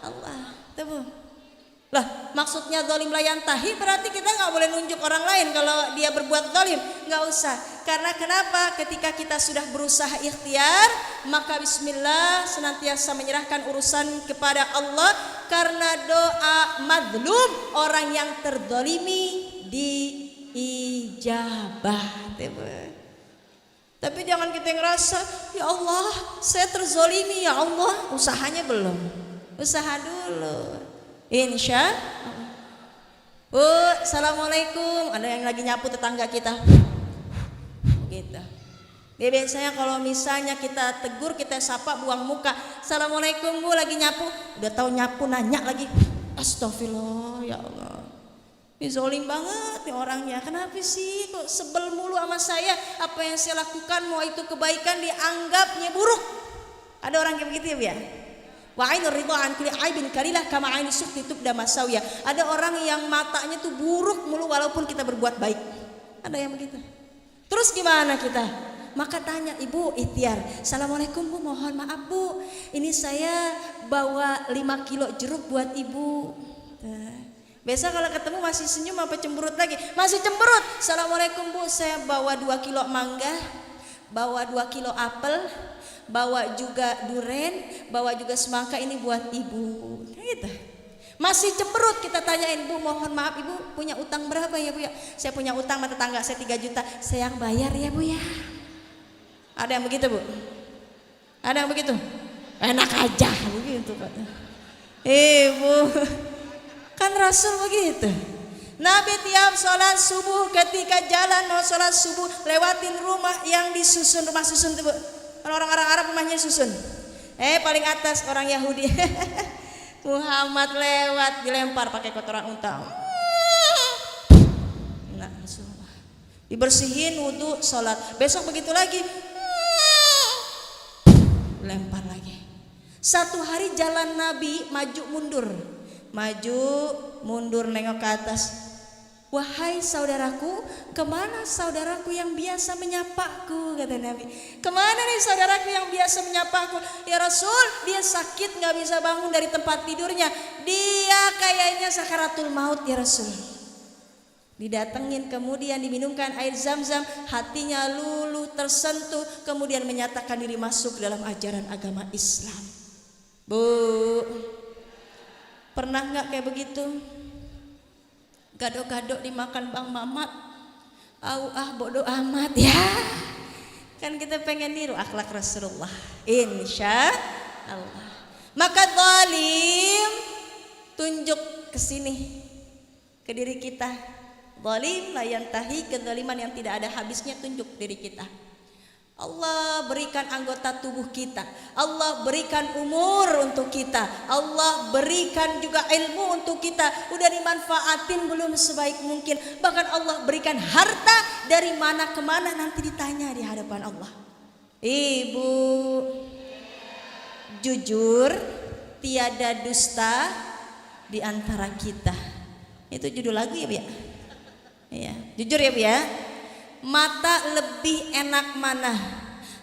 Allah. Tuh. Lah, maksudnya zalim layan tahi berarti kita nggak boleh nunjuk orang lain kalau dia berbuat zalim, nggak usah. Karena kenapa? Ketika kita sudah berusaha ikhtiar, maka bismillah, senantiasa menyerahkan urusan kepada Allah. Karena doa madlum, orang yang terzalimi, diijabah. Tapi jangan kita ngerasa, ya Allah saya terzalimi, ya Allah. Usahanya belum, usaha dulu. Insya Allah. Assalamualaikum. Ada yang lagi nyapu tetangga kita gitu. Dia biasanya kalau misalnya kita tegur, kita sapa, buang muka. Assalamualaikum bu, lagi nyapu. Udah tahu nyapu nanya lagi. Astagfirullah, ya Allah. Ini zolim banget nih orangnya. Kenapa sih kok sebel mulu sama saya? Apa yang saya lakukan, mau itu kebaikan, dianggapnya buruk. Ada orang kayak begitu ya? Wa ainur ridha an kulli aibin kalilah kama aini sukti tubda masawiya. Ada orang yang matanya tuh buruk mulu walaupun kita berbuat baik. Ada yang begitu. Terus gimana kita? Maka tanya, ibu ikhtiar. Assalamualaikum bu, mohon maaf bu, ini saya bawa 5 kilo jeruk buat ibu. Biasa kalau ketemu masih senyum apa cemberut lagi? Masih cemberut. Assalamualaikum bu, saya bawa 2 kilo mangga, bawa 2 kilo apel, bawa juga duren, bawa juga semangka, ini buat ibu. Gitu. Masih cemberut, kita tanyain, bu mohon maaf ibu punya utang berapa ya bu ya? Saya punya utang sama tetangga saya 3 juta, saya yang bayar ya bu ya. Ada yang begitu bu? Ada yang begitu? Enak aja begitu Pak. Bu, kan Rasul begitu. Nabi tiap sholat subuh, ketika jalan mau sholat subuh, lewatin rumah yang disusun, rumah susun tuh bu. Orang-orang Arab rumahnya susun. Paling atas orang Yahudi. Muhammad lewat, dilempar pakai kotoran unta. Nah, dibersihin, wudu, sholat. Besok begitu lagi, lempar lagi. Satu hari jalan Nabi maju mundur, maju mundur, nengok ke atas. Wahai saudaraku, kemana saudaraku yang biasa menyapaku, kata Nabi. Kemana nih saudaraku yang biasa menyapaku? Ya Rasul, dia sakit gak bisa bangun dari tempat tidurnya. Dia kayaknya sakaratul maut ya Rasul. Didatengin, kemudian diminumkan air zam-zam, hatinya luluh tersentuh, kemudian menyatakan diri masuk dalam ajaran agama Islam. Bu, pernah gak kayak begitu? Gado-gado dimakan Bang Mamat, bodoh amat ya. Kan kita pengen niru akhlak Rasulullah. Insya Allah. Maka zalim tunjuk ke sini, ke diri kita. Zalim layan tahi, kezaliman yang tidak ada habisnya tunjuk diri kita. Allah berikan anggota tubuh kita, Allah berikan umur untuk kita, Allah berikan juga ilmu untuk kita. Udah dimanfaatin belum sebaik mungkin? Bahkan Allah berikan harta, dari mana ke mana nanti ditanya di hadapan Allah. Ibu, jujur, tiada dusta di antara kita. Itu judul lagu ya Bu ya? Iya, jujur ya Bu ya. Mata lebih enak mana?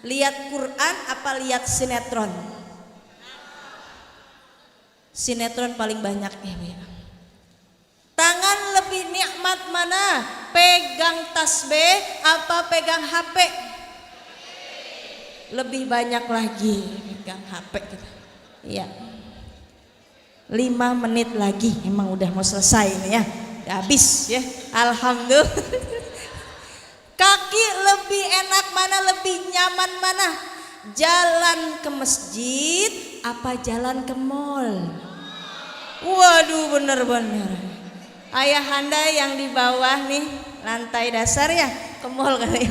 Lihat Quran apa lihat sinetron? Sinetron paling banyak ya Bu ya. Tangan lebih nikmat mana? Pegang tasbih apa pegang HP? Lebih banyak lagi pegang HP kita. Iya. 5 menit lagi emang udah mau selesai ini ya. Udah habis ya. Alhamdulillah. Kaki lebih enak mana, lebih nyaman mana? jalan ke masjid apa jalan ke mall? Waduh, bener-bener. Ayahanda yang di bawah nih, lantai dasar ya, ke mall kali.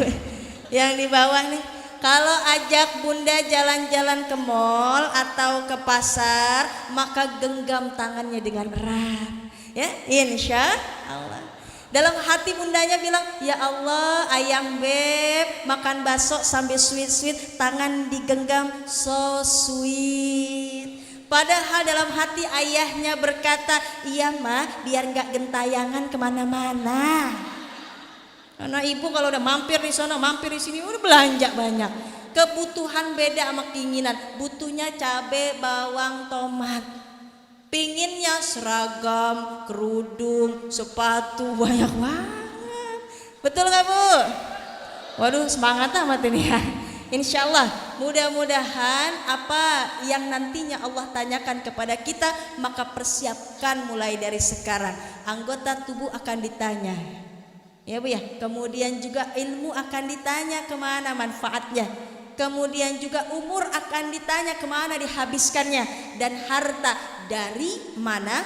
Yang di bawah nih, kalau ajak bunda jalan-jalan ke mall atau ke pasar, maka genggam tangannya dengan erat. Ya, insya Allah. Dalam hati bundanya bilang, ya Allah, ayang beb makan bakso sambil sweet-sweet, tangan digenggam, so sweet. Padahal dalam hati ayahnya berkata, iya mah biar gak gentayangan kemana-mana. Karena ibu kalau udah mampir di sana, mampir di sini, udah belanja banyak. Kebutuhan beda sama keinginan. Butuhnya cabai, bawang, tomat. Pinginnya seragam, kerudung, sepatu, banyak banget. Betul gak Bu? Waduh, semangat amat ini ya. Insya Allah mudah-mudahan apa yang nantinya Allah tanyakan kepada kita, maka persiapkan mulai dari sekarang. Anggota tubuh akan ditanya, ya Bu ya. Kemudian juga ilmu akan ditanya kemana manfaatnya. Kemudian juga umur akan ditanya kemana dihabiskannya. Dan harta dari mana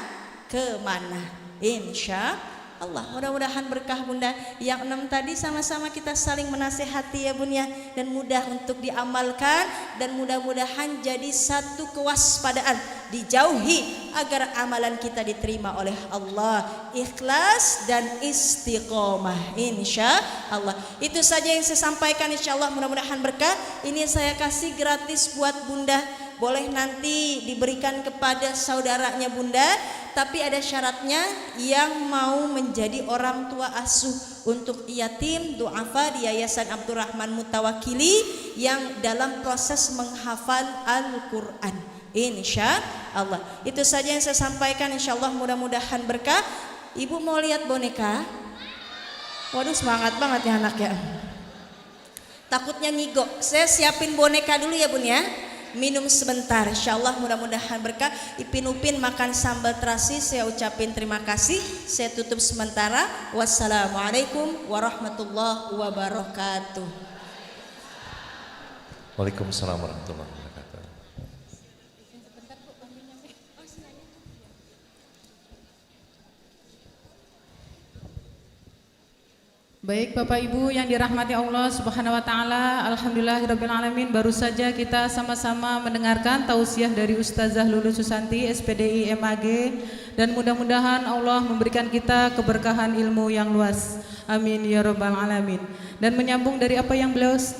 ke mana. Insya Allah, mudah-mudahan berkah bunda. Yang 6 tadi sama-sama kita saling menasehati ya bun ya, dan mudah untuk diamalkan, dan mudah-mudahan jadi satu kewaspadaan, dijauhi agar amalan kita diterima oleh Allah, ikhlas dan istiqomah insya Allah. Itu saja yang saya sampaikan, insya Allah mudah-mudahan berkah. Ini saya kasih gratis buat bunda, boleh nanti diberikan kepada saudaranya bunda, tapi ada syaratnya, yang mau menjadi orang tua asuh untuk yatim du'afa di Yayasan Abdurrahman Mutawakili yang dalam proses menghafal Al-Quran insya Allah. Itu saja yang saya sampaikan, insya Allah mudah-mudahan berkah. Ibu mau lihat boneka? Waduh, semangat banget ya anak ya. Takutnya ngigo. Saya siapin boneka dulu ya bun ya. Minum sebentar, insya Allah mudah-mudahan berkah. Ipin Upin makan sambal terasi, saya ucapin terima kasih. Saya tutup sementara. Wassalamualaikum warahmatullahi wabarakatuh. Waalaikumsalam warahmatullahi wabarakatuh. Baik Bapak Ibu yang dirahmati Allah Subhanahu wa taala, alhamdulillahirabbil alamin, baru saja kita sama-sama mendengarkan tausiah dari Ustazah Lulu Susanti SPDI MAG, dan mudah-mudahan Allah memberikan kita keberkahan ilmu yang luas. Amin ya rabbal alamin. Dan menyambung dari apa yang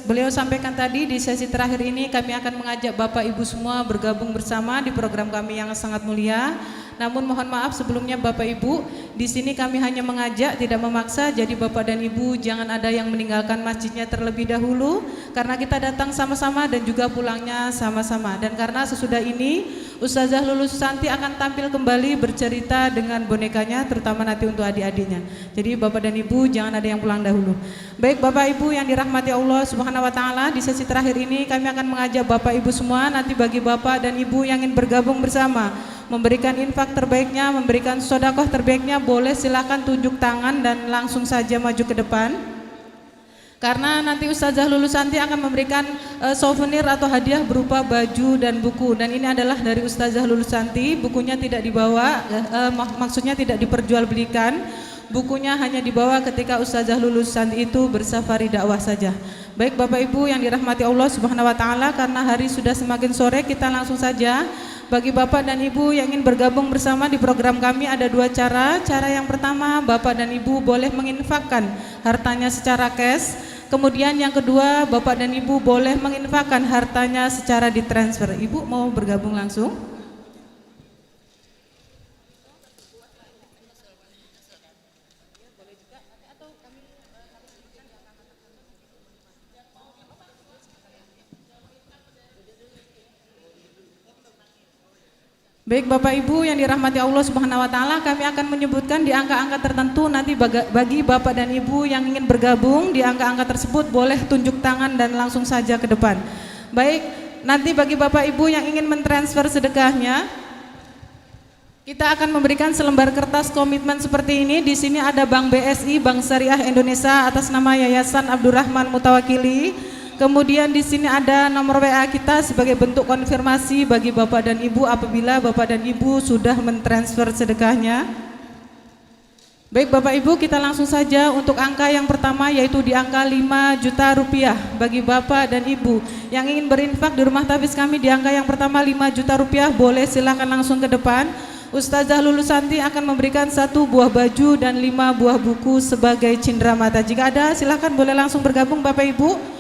beliau sampaikan tadi, di sesi terakhir ini kami akan mengajak Bapak Ibu semua bergabung bersama di program kami yang sangat mulia. Namun mohon maaf sebelumnya Bapak Ibu, di sini kami hanya mengajak, tidak memaksa. Jadi Bapak dan Ibu jangan ada yang meninggalkan masjidnya terlebih dahulu, karena kita datang sama-sama dan juga pulangnya sama-sama. Dan karena sesudah ini Ustazah Lulu Susanti akan tampil kembali bercerita dengan bonekanya, terutama nanti untuk adik-adiknya. Jadi Bapak dan Ibu jangan ada yang pulang dahulu. Baik Bapak Ibu yang dirahmati Allah Subhanahu wa taala, di sesi terakhir ini kami akan mengajak Bapak Ibu semua, nanti bagi Bapak dan Ibu yang ingin bergabung bersama, memberikan infak terbaiknya, memberikan sedekah terbaiknya, boleh silakan tunjuk tangan dan langsung saja maju ke depan. Karena nanti Ustazah Lulu Santi akan memberikan souvenir atau hadiah berupa baju dan buku, dan ini adalah dari Ustazah Lulu Santi. Bukunya tidak dibawa, maksudnya tidak diperjualbelikan. Bukunya hanya dibawa ketika Ustazah Lulu Santi itu bersafari dakwah saja. Baik Bapak Ibu yang dirahmati Allah Subhanahu wa taala, karena hari sudah semakin sore, kita langsung saja. Bagi Bapak dan Ibu yang ingin bergabung bersama di program kami ada dua cara. Cara yang pertama, Bapak dan Ibu boleh menginfakkan hartanya secara cash. Kemudian yang kedua, Bapak dan Ibu boleh menginfakkan hartanya secara ditransfer. Ibu mau bergabung langsung? Baik Bapak Ibu yang dirahmati Allah Subhanahu wa taala, kami akan menyebutkan di angka-angka tertentu. Nanti bagi Bapak dan Ibu yang ingin bergabung di angka-angka tersebut boleh tunjuk tangan dan langsung saja ke depan. Baik, nanti bagi Bapak Ibu yang ingin mentransfer sedekahnya, kita akan memberikan selembar kertas komitmen seperti ini. Di sini ada Bank BSI, Bank Syariah Indonesia atas nama Yayasan Abdurrahman Mutawakili. Kemudian di sini ada nomor WA kita sebagai bentuk konfirmasi bagi Bapak dan Ibu apabila Bapak dan Ibu sudah mentransfer sedekahnya. Baik Bapak Ibu, kita langsung saja untuk angka yang pertama yaitu di angka 5 juta rupiah bagi Bapak dan Ibu yang ingin berinfak di rumah tabis kami. Di angka yang pertama 5 juta rupiah, boleh silakan langsung ke depan. Ustazah Lulu Santi akan memberikan 1 buah baju dan 5 buah buku sebagai cindera mata. Jika ada silakan boleh langsung bergabung Bapak Ibu.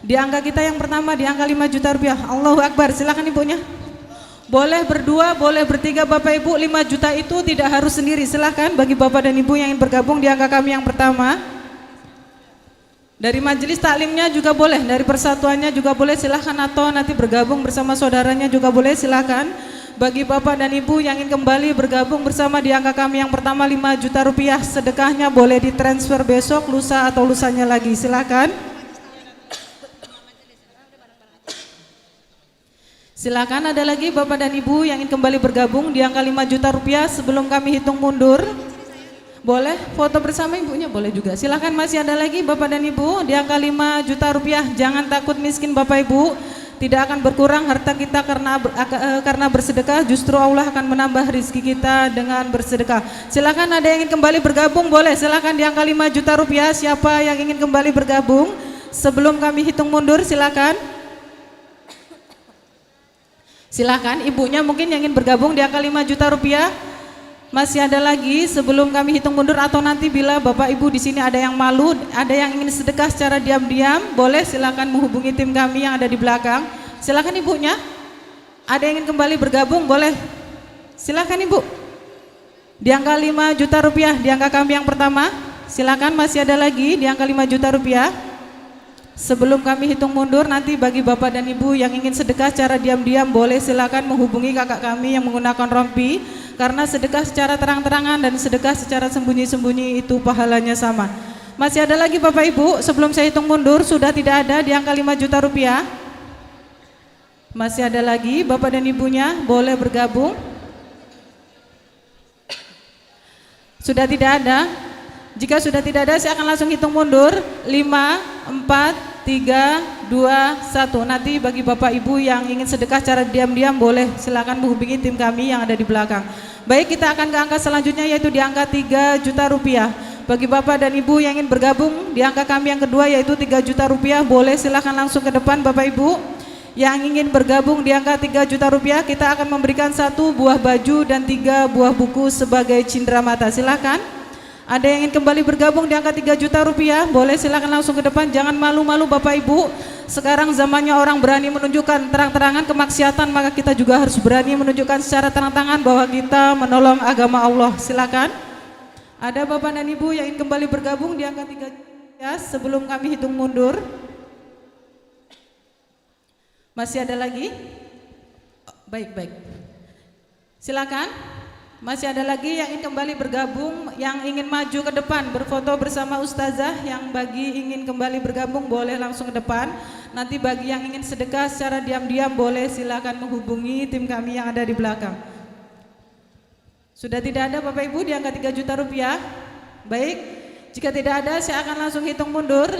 Di angka kita yang pertama di angka 5 juta rupiah. Allahu Akbar, silakan ibunya. Boleh berdua, boleh bertiga Bapak Ibu. 5 juta itu tidak harus sendiri, silakan bagi Bapak dan Ibu yang ingin bergabung di angka kami yang pertama. Dari majelis taklimnya juga boleh, dari persatuannya juga boleh, silakan, atau nanti bergabung bersama saudaranya juga boleh, silakan. Bagi Bapak dan Ibu yang ingin kembali bergabung bersama di angka kami yang pertama 5 juta rupiah, sedekahnya boleh ditransfer besok, lusa atau lusanya lagi, silakan. Silakan, ada lagi Bapak dan Ibu yang ingin kembali bergabung di angka 5 juta rupiah sebelum kami hitung mundur. Boleh foto bersama ibunya, boleh juga. Silakan, masih ada lagi Bapak dan Ibu di angka 5 juta rupiah. Jangan takut miskin Bapak Ibu, tidak akan berkurang harta kita karena bersedekah. Justru Allah akan menambah rizki kita dengan bersedekah. Silakan, ada yang ingin kembali bergabung, boleh silakan di angka 5 juta rupiah. Siapa yang ingin kembali bergabung sebelum kami hitung mundur, silakan. Silakan, ibunya mungkin yang ingin bergabung di angka 5 juta rupiah. Masih ada lagi sebelum kami hitung mundur, atau nanti bila Bapak Ibu di sini ada yang malu, ada yang ingin sedekah secara diam-diam, boleh silakan menghubungi tim kami yang ada di belakang. Silakan ibunya. Ada yang ingin kembali bergabung, boleh. Silakan Ibu. Di angka 5 juta rupiah di angka kami yang pertama. Silakan, masih ada lagi di angka 5 juta rupiah. Sebelum kami hitung mundur, nanti bagi Bapak dan Ibu yang ingin sedekah secara diam-diam, boleh silakan menghubungi kakak kami yang menggunakan rompi, karena sedekah secara terang-terangan dan sedekah secara sembunyi-sembunyi itu pahalanya sama. Masih ada lagi Bapak Ibu, sebelum saya hitung mundur, sudah tidak ada di angka 5 juta rupiah. Masih ada lagi Bapak dan Ibunya, boleh bergabung. Sudah tidak ada. Jika sudah tidak ada, saya akan langsung hitung mundur. 5, 4, 3, 2, 1. Nanti bagi Bapak Ibu yang ingin sedekah secara diam-diam, boleh silakan menghubungi tim kami yang ada di belakang. Baik, kita akan ke angka selanjutnya yaitu di angka 3 juta rupiah. Bagi Bapak dan Ibu yang ingin bergabung di angka kami yang kedua yaitu 3 juta rupiah, boleh silakan langsung ke depan Bapak Ibu. Yang ingin bergabung di angka 3 juta rupiah, kita akan memberikan 1 buah baju dan 3 buah buku sebagai cindera mata. Silakan. Ada yang ingin kembali bergabung di angka 3 juta rupiah, boleh silakan langsung ke depan. Jangan malu-malu Bapak Ibu. Sekarang zamannya orang berani menunjukkan terang-terangan kemaksiatan, maka kita juga harus berani menunjukkan secara terang-terangan bahwa kita menolong agama Allah. Silakan. Ada Bapak dan Ibu yang ingin kembali bergabung di angka 3 juta sebelum kami hitung mundur. Masih ada lagi? Baik. Silakan. Masih ada lagi yang ingin kembali bergabung, yang ingin maju ke depan berfoto bersama Ustazah. Yang bagi ingin kembali bergabung boleh langsung ke depan. Nanti bagi yang ingin sedekah secara diam-diam, boleh silakan menghubungi tim kami yang ada di belakang. Sudah tidak ada Bapak Ibu di angka 3 juta rupiah. Baik, jika tidak ada saya akan langsung hitung mundur. 5,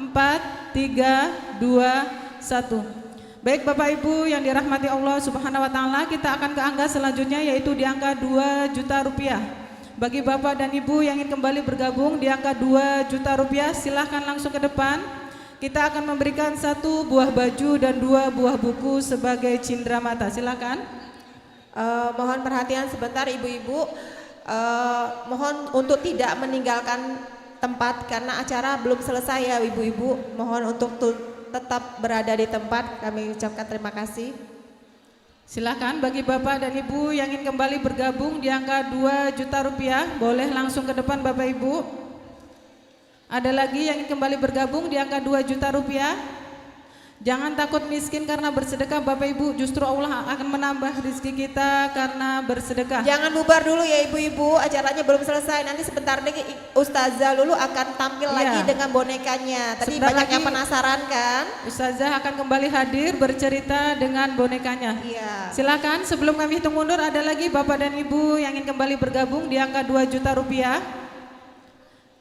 4, 3, 2, 1. Baik Bapak Ibu yang dirahmati Allah Subhanahu wa taala, kita akan ke angka selanjutnya yaitu di angka 2 juta rupiah. Bagi Bapak dan Ibu yang ingin kembali bergabung di angka 2 juta rupiah, silahkan langsung ke depan. Kita akan memberikan 1 buah baju dan 2 buah buku sebagai cindera mata. Silakan. Mohon perhatian sebentar ibu-ibu. Mohon untuk tidak meninggalkan tempat karena acara belum selesai ya ibu-ibu. Mohon untuk tetap berada di tempat. Kami ucapkan terima kasih. Silakan bagi Bapak dan Ibu yang ingin kembali bergabung di angka 2 juta rupiah, boleh langsung ke depan Bapak Ibu. Ada lagi yang ingin kembali bergabung di angka 2 juta rupiah. Jangan takut miskin karena bersedekah Bapak Ibu, justru Allah akan menambah rezeki kita karena bersedekah. Jangan bubar dulu ya ibu-ibu, acaranya belum selesai. Nanti sebentar lagi Ustazah Lulu akan tampil lagi dengan bonekanya. Tadi Sebentar banyak lagi yang penasaran kan? Ustazah akan kembali hadir bercerita dengan bonekanya. Iya. Silakan, sebelum kami hitung mundur, ada lagi Bapak dan Ibu yang ingin kembali bergabung di angka 2 juta rupiah.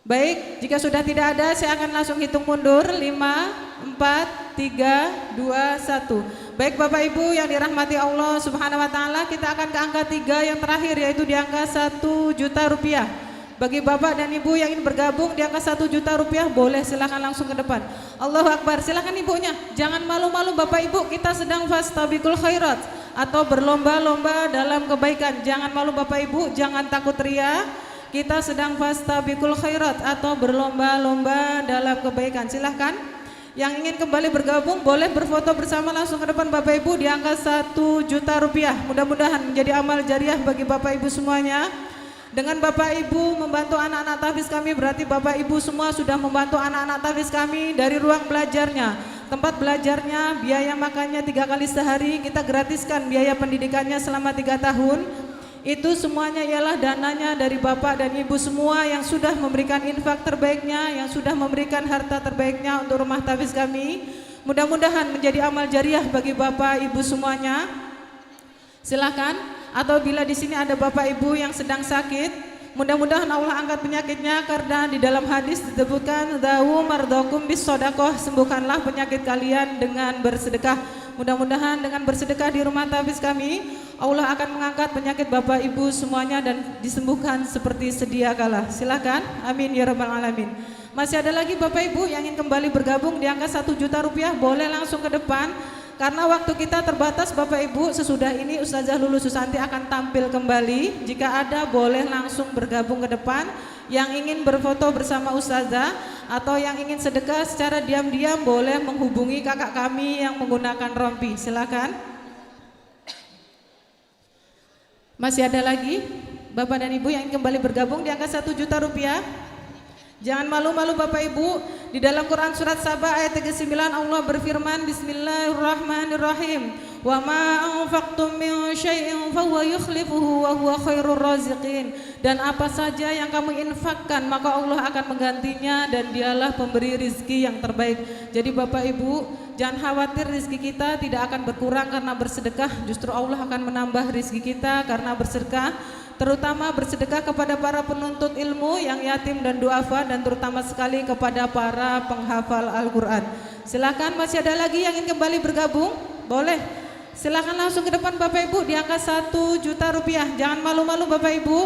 Baik, jika sudah tidak ada saya akan langsung hitung mundur. 5, 4, 3, 2, 1. Baik Bapak Ibu yang dirahmati Allah Subhanahu wa taala, kita akan ke angka 3 yang terakhir, yaitu di angka 1 juta rupiah. Bagi Bapak dan Ibu yang ingin bergabung di angka 1 juta rupiah, boleh silakan langsung ke depan. Allahu Akbar, silakan ibunya. Jangan malu-malu Bapak Ibu, kita sedang fastabiqul khairat atau berlomba-lomba dalam kebaikan. Jangan malu Bapak Ibu, jangan takut ria. Kita sedang fastabiqul khairat atau berlomba-lomba dalam kebaikan. Silahkan yang ingin kembali bergabung boleh berfoto bersama langsung ke depan Bapak Ibu di angka 1 juta rupiah. Mudah-mudahan menjadi amal jariah bagi Bapak Ibu semuanya. Dengan Bapak Ibu membantu anak-anak tahfiz kami, berarti Bapak Ibu semua sudah membantu anak-anak tahfiz kami dari ruang belajarnya, tempat belajarnya, biaya makannya 3 kali sehari, kita gratiskan biaya pendidikannya selama 3 tahun. Itu semuanya ialah dananya dari Bapak dan Ibu semua yang sudah memberikan infak terbaiknya, yang sudah memberikan harta terbaiknya untuk rumah tahfiz kami. Mudah-mudahan menjadi amal jariah bagi Bapak Ibu semuanya. Silakan, atau bila di sini ada Bapak Ibu yang sedang sakit, mudah-mudahan Allah angkat penyakitnya, karena di dalam hadis disebutkan dawu mardokum bis sodakoh, sembuhkanlah penyakit kalian dengan bersedekah. Mudah-mudahan dengan bersedekah di rumah tahfiz kami, Allah akan mengangkat penyakit Bapak Ibu semuanya dan disembuhkan seperti sedia kala. Silakan, amin ya rabbal alamin. Masih ada lagi Bapak Ibu yang ingin kembali bergabung di angka 1 juta rupiah, boleh langsung ke depan. Karena waktu kita terbatas Bapak Ibu, sesudah ini Ustazah Lulu Susanti akan tampil kembali. Jika ada boleh langsung bergabung ke depan. Yang ingin berfoto bersama Ustazah atau yang ingin sedekah secara diam-diam boleh menghubungi kakak kami yang menggunakan rompi. Silakan. Masih ada lagi Bapak dan Ibu yang ingin kembali bergabung di angka 1 juta rupiah. Jangan malu-malu Bapak Ibu. Di dalam Quran surat Saba ayat 39 Allah berfirman, Bismillahirrahmanirrahim. Wa ma anfaqtum min syai'in fahuwa yukhlifuhu wa huwa khairur raziqin. Dan apa saja yang kamu infakkan maka Allah akan menggantinya dan dialah pemberi rizki yang terbaik. Jadi Bapak Ibu, jangan khawatir rizki kita tidak akan berkurang karena bersedekah. Justru Allah akan menambah rizki kita karena bersedekah. Terutama bersedekah kepada para penuntut ilmu yang yatim dan duafa, dan terutama sekali kepada para penghafal Al-Quran. Silakan, masih ada lagi yang ingin kembali bergabung? Boleh, silakan langsung ke depan Bapak Ibu di angka 1 juta rupiah. Jangan malu-malu Bapak Ibu,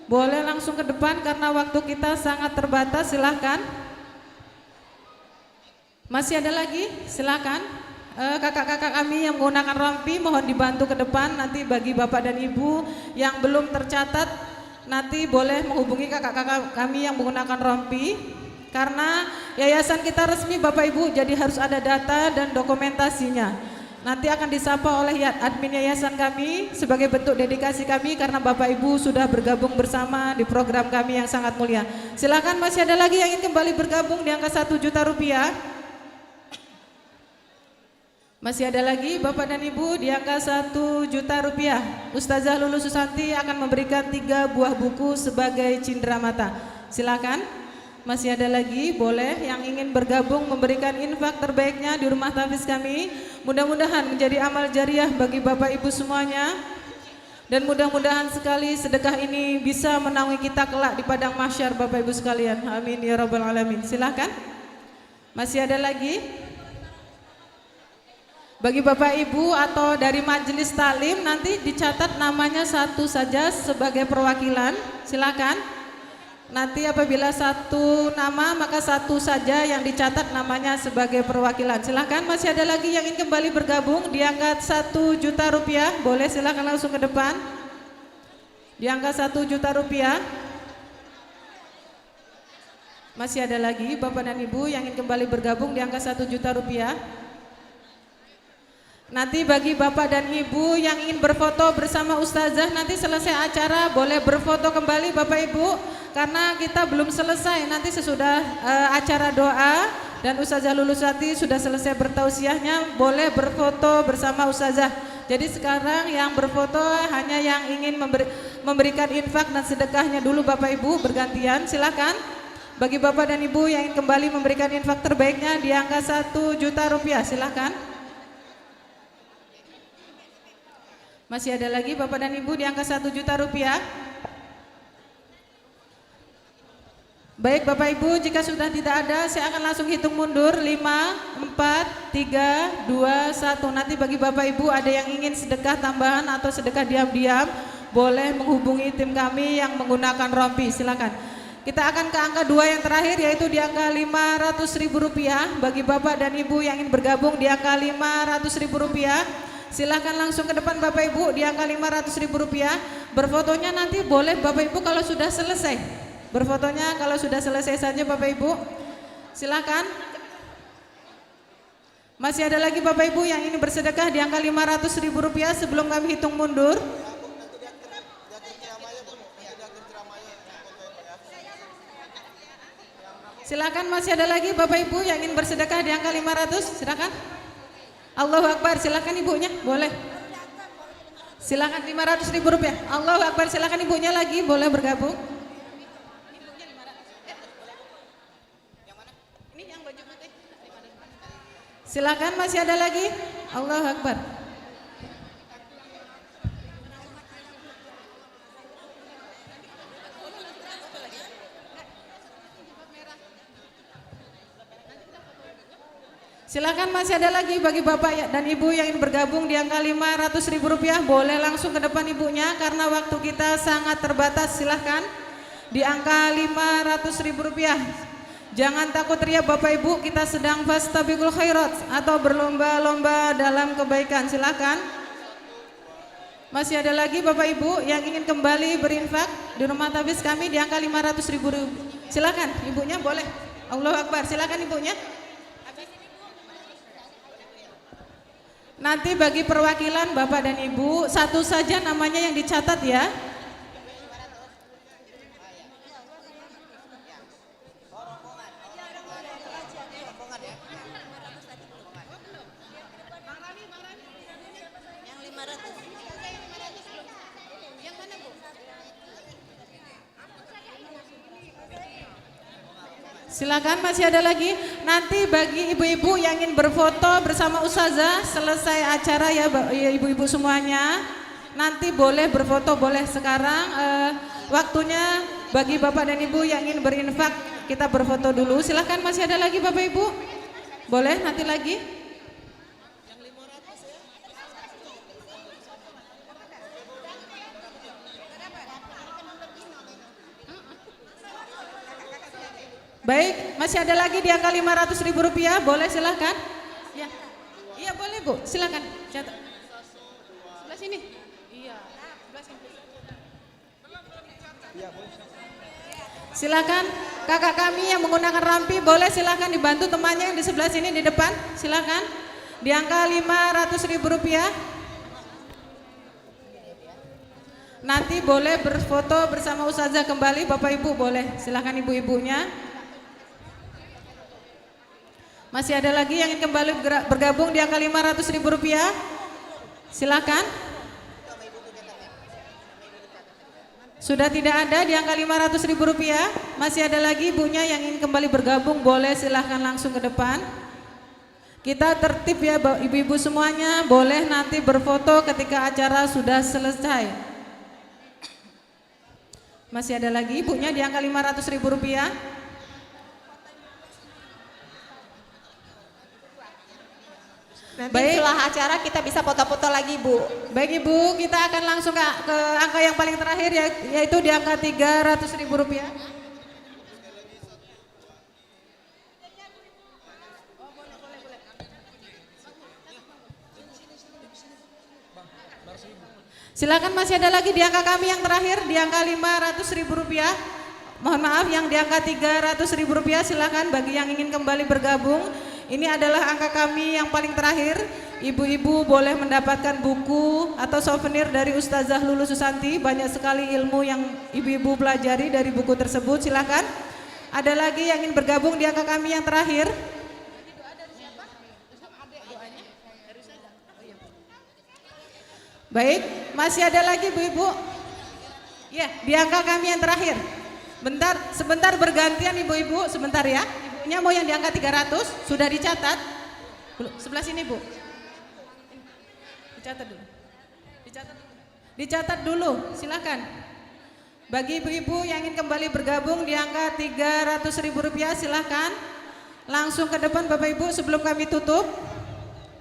boleh langsung ke depan karena waktu kita sangat terbatas. Silakan. Masih ada lagi? Silakan. Kakak-kakak kami yang menggunakan rompi mohon dibantu ke depan. Nanti bagi Bapak dan Ibu yang belum tercatat, nanti boleh menghubungi kakak-kakak kami yang menggunakan rompi. Karena yayasan kita resmi Bapak Ibu, jadi harus ada data dan dokumentasinya. Nanti akan disapa oleh admin yayasan kami sebagai bentuk dedikasi kami karena Bapak Ibu sudah bergabung bersama di program kami yang sangat mulia. Silakan, masih ada lagi yang ingin kembali bergabung di angka 1 juta rupiah. Masih ada lagi Bapak dan Ibu di angka 1 juta rupiah. Ustazah Lulu Susanti akan memberikan 3 buah buku sebagai cindera mata. Silakan. Masih ada lagi, boleh yang ingin bergabung memberikan infak terbaiknya di rumah tahfiz kami. Mudah-mudahan menjadi amal jariah bagi Bapak Ibu semuanya. Dan mudah-mudahan sekali sedekah ini bisa menaungi kita kelak di padang mahsyar Bapak Ibu sekalian. Amin ya rabbal alamin. Silakan. Masih ada lagi? Bagi Bapak Ibu atau dari majelis taklim nanti dicatat namanya satu saja sebagai perwakilan. Silakan. Nanti apabila satu nama maka satu saja yang dicatat namanya sebagai perwakilan. Silakan. Masih ada lagi yang ingin kembali bergabung di angka 1 juta rupiah. Boleh silakan langsung ke depan. Di angka 1 juta rupiah. Masih ada lagi Bapak dan Ibu yang ingin kembali bergabung di angka 1 juta rupiah. Nanti bagi Bapak dan Ibu yang ingin berfoto bersama Ustazah, nanti selesai acara boleh berfoto kembali Bapak Ibu, karena kita belum selesai. Nanti sesudah acara doa dan Ustazah Lulu Susanti sudah selesai bertausiahnya, boleh berfoto bersama Ustazah. Jadi sekarang yang berfoto hanya yang ingin memberikan infak dan sedekahnya dulu Bapak Ibu, bergantian. Silakan. Bagi Bapak dan Ibu yang ingin kembali memberikan infak terbaiknya di angka 1 juta rupiah, silakan. Masih ada lagi Bapak dan Ibu di angka 1 juta rupiah. Baik Bapak Ibu, jika sudah tidak ada saya akan langsung hitung mundur 5, 4, 3, 2, 1. Nanti bagi Bapak Ibu ada yang ingin sedekah tambahan atau sedekah diam-diam, boleh menghubungi tim kami yang menggunakan rompi, silakan. Kita akan ke angka 2 yang terakhir, yaitu di angka Rp500.000. Bagi Bapak dan Ibu yang ingin bergabung di angka Rp500.000, silakan langsung ke depan Bapak Ibu di angka Rp500.000. Berfotonya nanti boleh Bapak Ibu kalau sudah selesai. Berfotonya kalau sudah selesai saja Bapak Ibu. Silakan. Masih ada lagi Bapak Ibu yang ingin bersedekah di angka Rp500.000 sebelum kami hitung mundur. Silakan, masih ada lagi Bapak Ibu yang ingin bersedekah di angka 500. Silakan. Allahu Akbar, silakan ibunya, boleh. Silakan Rp500.000. Allahu Akbar, silakan ibunya lagi, boleh bergabung. Silakan, masih ada lagi. Allahu Akbar. Silakan, masih ada lagi bagi Bapak dan Ibu yang ingin bergabung di angka Rp500.000, boleh langsung ke depan ibunya karena waktu kita sangat terbatas. Silakan di angka Rp500.000. Jangan takut ria Bapak Ibu, kita sedang fastabiqul khairat atau berlomba-lomba dalam kebaikan. Silakan. Masih ada lagi Bapak Ibu yang ingin kembali berinfak di rumah tabis kami di angka Rp500.000. Silakan ibunya, boleh. Allahu Akbar, silakan ibunya. Nanti bagi perwakilan Bapak dan Ibu, satu saja namanya yang dicatat ya. Silakan, masih ada lagi. Nanti bagi ibu-ibu yang ingin berfoto bersama Ustazah selesai acara ya ibu-ibu semuanya, nanti boleh berfoto, boleh sekarang. Waktunya bagi Bapak dan Ibu yang ingin berinfak kita berfoto dulu. Silakan, masih ada lagi Bapak Ibu, boleh nanti lagi. Baik, masih ada lagi di angka Rp500.000, boleh silakan. Ya, iya boleh Bu, silakan. Catat. Sebelah sini. Iya, sebelah sini. Silakan, kakak kami yang menggunakan rampi, boleh silakan dibantu temannya yang di sebelah sini di depan. Silakan. Di angka Rp500.000. Nanti boleh berfoto bersama Ustazah kembali, Bapak Ibu boleh. Silakan ibu-ibunya. Masih ada lagi yang ingin kembali bergabung di angka Rp500.000? Silakan. Sudah tidak ada di angka Rp500.000? Masih ada lagi ibunya yang ingin kembali bergabung, boleh silahkan langsung ke depan. Kita tertib ya ibu-ibu semuanya, boleh nanti berfoto ketika acara sudah selesai. Masih ada lagi ibunya di angka Rp500.000? Nanti setelah acara kita bisa foto-foto lagi Bu. Baik Ibu, kita akan langsung ke angka yang paling terakhir yaitu di angka Rp300.000. Silakan, masih ada lagi di angka kami yang terakhir di angka Rp500.000. Mohon maaf yang di angka Rp300.000, silakan bagi yang ingin kembali bergabung. Ini adalah angka kami yang paling terakhir. Ibu-ibu boleh mendapatkan buku atau souvenir dari Ustazah Lulu Susanti. Banyak sekali ilmu yang ibu-ibu pelajari dari buku tersebut. Silakan. Ada lagi yang ingin bergabung di angka kami yang terakhir. Baik, masih ada lagi ibu-ibu. Ya, di angka kami yang terakhir. Sebentar bergantian ibu-ibu, sebentar ya. Ibunya mau yang di angka 300, sudah dicatat. Sebelah sini Bu. Dicatat dulu. Dicatat dulu, silakan. Bagi ibu-ibu yang ingin kembali bergabung di angka Rp300.000 silahkan langsung ke depan Bapak Ibu sebelum kami tutup.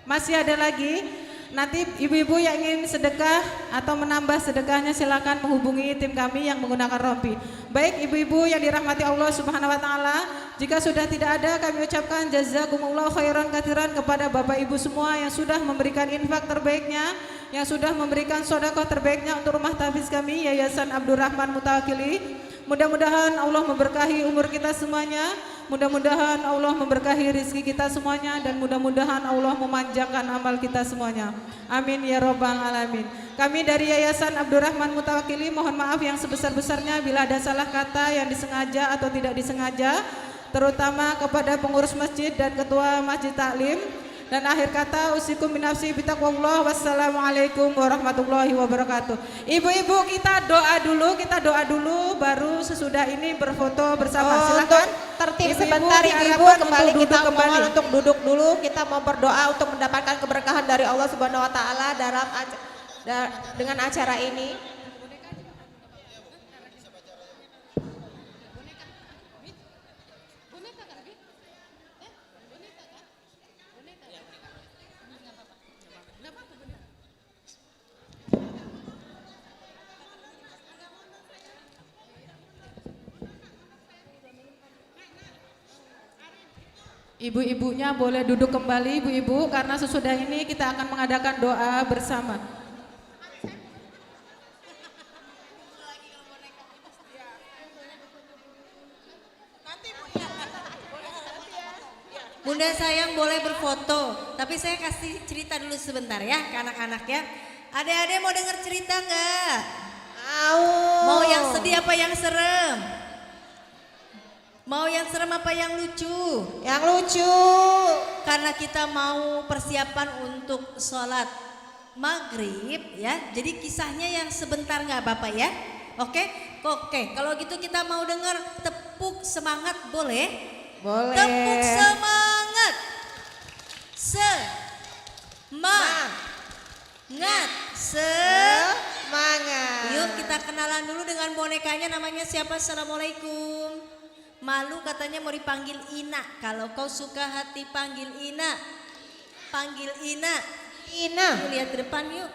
Masih ada lagi. Nanti ibu-ibu yang ingin sedekah atau menambah sedekahnya silakan menghubungi tim kami yang menggunakan rompi. Baik ibu-ibu yang dirahmati Allah Subhanahu wa taala, jika sudah tidak ada kami ucapkan jazakumullah khairan katsiran kepada Bapak Ibu semua yang sudah memberikan infak terbaiknya, yang sudah memberikan sedekah terbaiknya untuk rumah tahfiz kami Yayasan Abdurrahman Mutawakili. Mudah-mudahan Allah memberkahi umur kita semuanya. Mudah-mudahan Allah memberkahi rizki kita semuanya dan mudah-mudahan Allah memanjangkan amal kita semuanya. Amin ya robbal alamin. Kami dari Yayasan Abdurrahman Mutawakili mohon maaf yang sebesar-besarnya bila ada salah kata yang disengaja atau tidak disengaja, terutama kepada pengurus masjid dan ketua masjid taklim. Dan akhir kata usikum binafsi bitaqwallah. Wassalamualaikum warahmatullahi wabarakatuh. Ibu-ibu kita doa dulu baru sesudah ini berfoto bersama. Silakan Tertib ibu-ibu sebentar ibu diharapkan kembali untuk kita duduk kembali. mohon untuk duduk dulu, kita mau berdoa untuk mendapatkan keberkahan dari Allah Subhanahu wa taala dengan acara ini. Ibu-ibunya boleh duduk kembali ibu-ibu karena sesudah ini kita akan mengadakan doa bersama. Bunda sayang boleh berfoto, tapi saya kasih cerita dulu sebentar ya ke anak-anak ya. Adik-adik mau denger cerita nggak? Mau yang sedih apa yang serem? Mau yang serem apa yang lucu? Yang lucu. Karena kita mau persiapan untuk sholat maghrib ya. Jadi kisahnya yang sebentar nggak Bapak ya? Oke? Oke, kalau gitu kita mau dengar tepuk semangat boleh? Boleh. Tepuk semangat. Semangat. Semangat. Yuk kita kenalan dulu dengan bonekanya, namanya siapa? Assalamualaikum. Malu katanya mau dipanggil Ina. Kalau kau suka hati panggil Ina. Panggil Ina. Ina. Yuk, lihat ke depan yuk.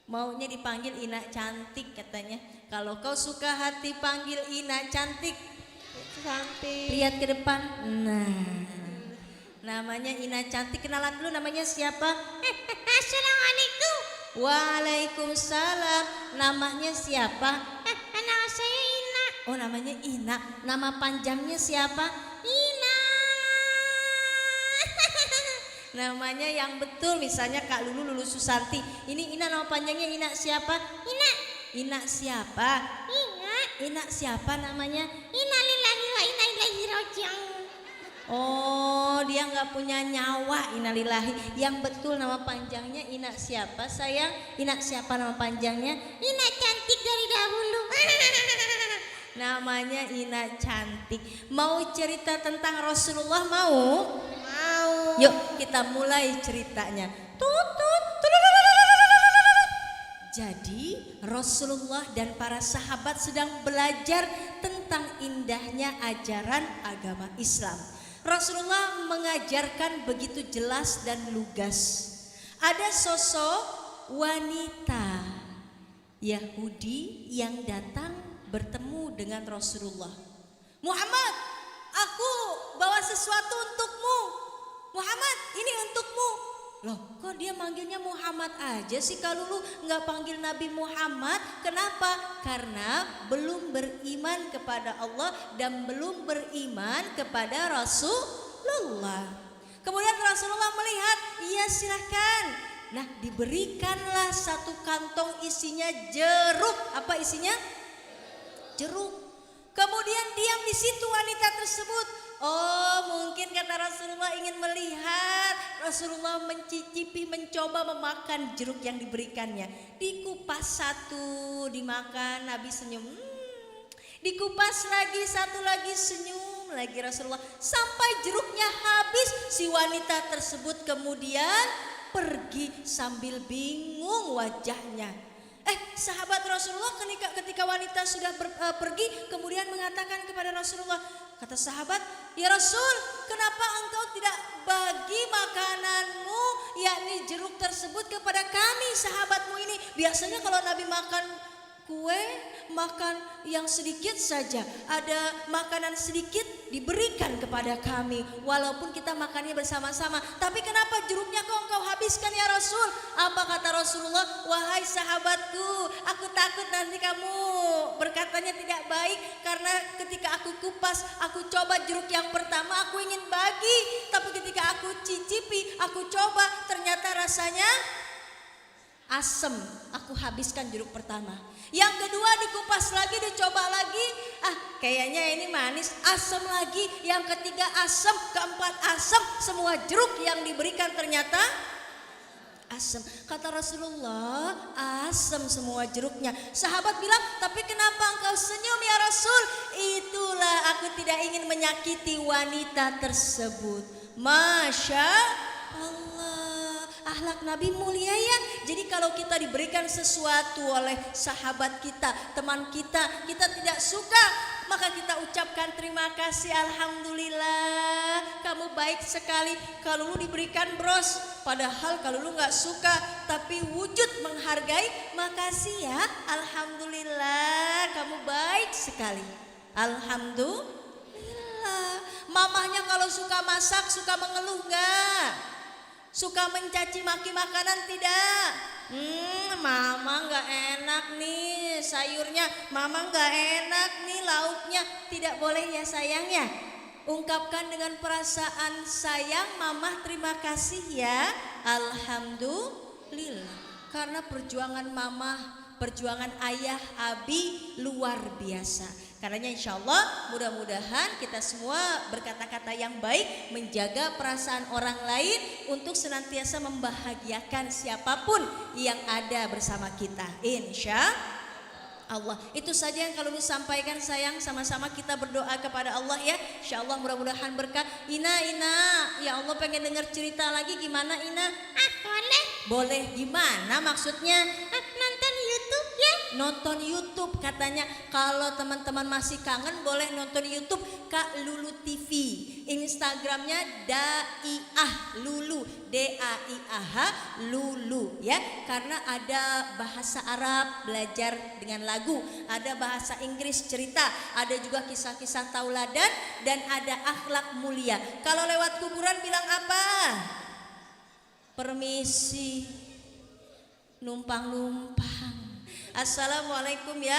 Maunya dipanggil Ina cantik katanya. Kalau kau suka hati panggil Ina cantik. Cantik. Lihat ke depan. Nah. Namanya Ina cantik. Kenalan dulu, namanya siapa? Assalamualaikum. Waalaikumsalam. Namanya siapa? Nama saya Ina. Oh, namanya Ina. Nama panjangnya siapa? Ina. Namanya yang betul misalnya Kak Lulu Susanti. Ini Ina nama panjangnya Ina siapa? Ina. Ina siapa? Ina. Ina siapa namanya? Ina lillahi wa inna ilaihi raji'un. Oh, dia nggak punya nyawa, innalillahi. Yang betul nama panjangnya Ina siapa sayang? Ina siapa nama panjangnya? Ina cantik dari dahulu. Namanya Ina cantik. Mau cerita tentang Rasulullah mau? Mau. Yuk kita mulai ceritanya. Jadi Rasulullah dan para sahabat sedang belajar tentang indahnya ajaran agama Islam. Rasulullah mengajarkan begitu jelas dan lugas. Ada sosok wanita Yahudi yang datang bertemu dengan Rasulullah. Muhammad, aku bawa sesuatu untukmu. Muhammad, ini untukmu. Loh, kok dia manggilnya Muhammad aja sih? Kalau lu nggak panggil Nabi Muhammad, kenapa? Karena belum beriman kepada Allah dan belum beriman kepada Rasulullah. Kemudian Rasulullah melihat, iya silahkan. Nah, diberikanlah satu kantong isinya jeruk. Apa isinya? Jeruk. Kemudian diam di situ wanita tersebut. Oh, mungkin kata Rasulullah ingin melihat. Rasulullah mencicipi, mencoba memakan jeruk yang diberikannya. Dikupas satu, dimakan, Nabi senyum. Dikupas lagi, satu lagi, senyum lagi Rasulullah. Sampai jeruknya habis, si wanita tersebut kemudian pergi sambil bingung wajahnya. Sahabat Rasulullah ketika wanita sudah pergi kemudian mengatakan kepada Rasulullah, kata sahabat, ya Rasul, kenapa engkau tidak bagi makananmu yakni jeruk tersebut kepada kami sahabatmu ini? Biasanya kalau Nabi makan kue, makan yang sedikit saja, ada makanan sedikit diberikan kepada kami walaupun kita makannya bersama-sama. Tapi kenapa jeruknya kok engkau habiskan ya Rasul? Apa kata Rasulullah? Wahai sahabatku, aku takut nanti kamu berkatanya tidak baik, karena ketika aku kupas, aku coba jeruk yang pertama, aku ingin bagi, tapi ketika aku cicipi, aku coba, ternyata rasanya asam, aku habiskan jeruk pertama. Yang kedua dikupas lagi, dicoba lagi, kayaknya ini manis, asam lagi. Yang ketiga asam, keempat asam, semua jeruk yang diberikan ternyata asam. Kata Rasulullah, asam semua jeruknya. Sahabat bilang, tapi kenapa engkau senyum ya Rasul? Itulah aku tidak ingin menyakiti wanita tersebut. Masya Allah. Akhlak Nabi mulia ya. Jadi kalau kita diberikan sesuatu oleh sahabat kita, teman kita, kita tidak suka, maka kita ucapkan terima kasih, alhamdulillah, kamu baik sekali. Kalau lu diberikan bros, padahal kalau lu nggak suka, tapi wujud menghargai, makasih ya, alhamdulillah, kamu baik sekali. Alhamdulillah. Mamahnya kalau suka masak, suka mengeluh nggak? Suka mencaci maki makanan tidak? Mama nggak enak nih sayurnya, mama nggak enak nih lauknya. Tidak boleh ya sayangnya. Ungkapkan dengan perasaan sayang, mama terima kasih ya, alhamdulillah. Karena perjuangan mama, perjuangan ayah, abi luar biasa. Karenanya insya Allah mudah-mudahan kita semua berkata-kata yang baik, menjaga perasaan orang lain untuk senantiasa membahagiakan siapapun yang ada bersama kita, insya Allah. Itu saja yang kalau disampaikan sayang, sama-sama kita berdoa kepada Allah ya. Insya Allah mudah-mudahan berkah. Ina, ya Allah pengen dengar cerita lagi, gimana Ina? Boleh. Boleh, gimana maksudnya? Nonton YouTube ya. Nonton YouTube katanya. Kalau teman-teman masih kangen boleh nonton YouTube Kak Lulu TV. Instagramnya Daiah Lulu, DAIAH Lulu ya. Karena ada bahasa Arab belajar dengan lagu, ada bahasa Inggris cerita, ada juga kisah-kisah tauladan, dan ada akhlak mulia. Kalau lewat kuburan bilang apa? Permisi, numpang-numpang. Assalamualaikum ya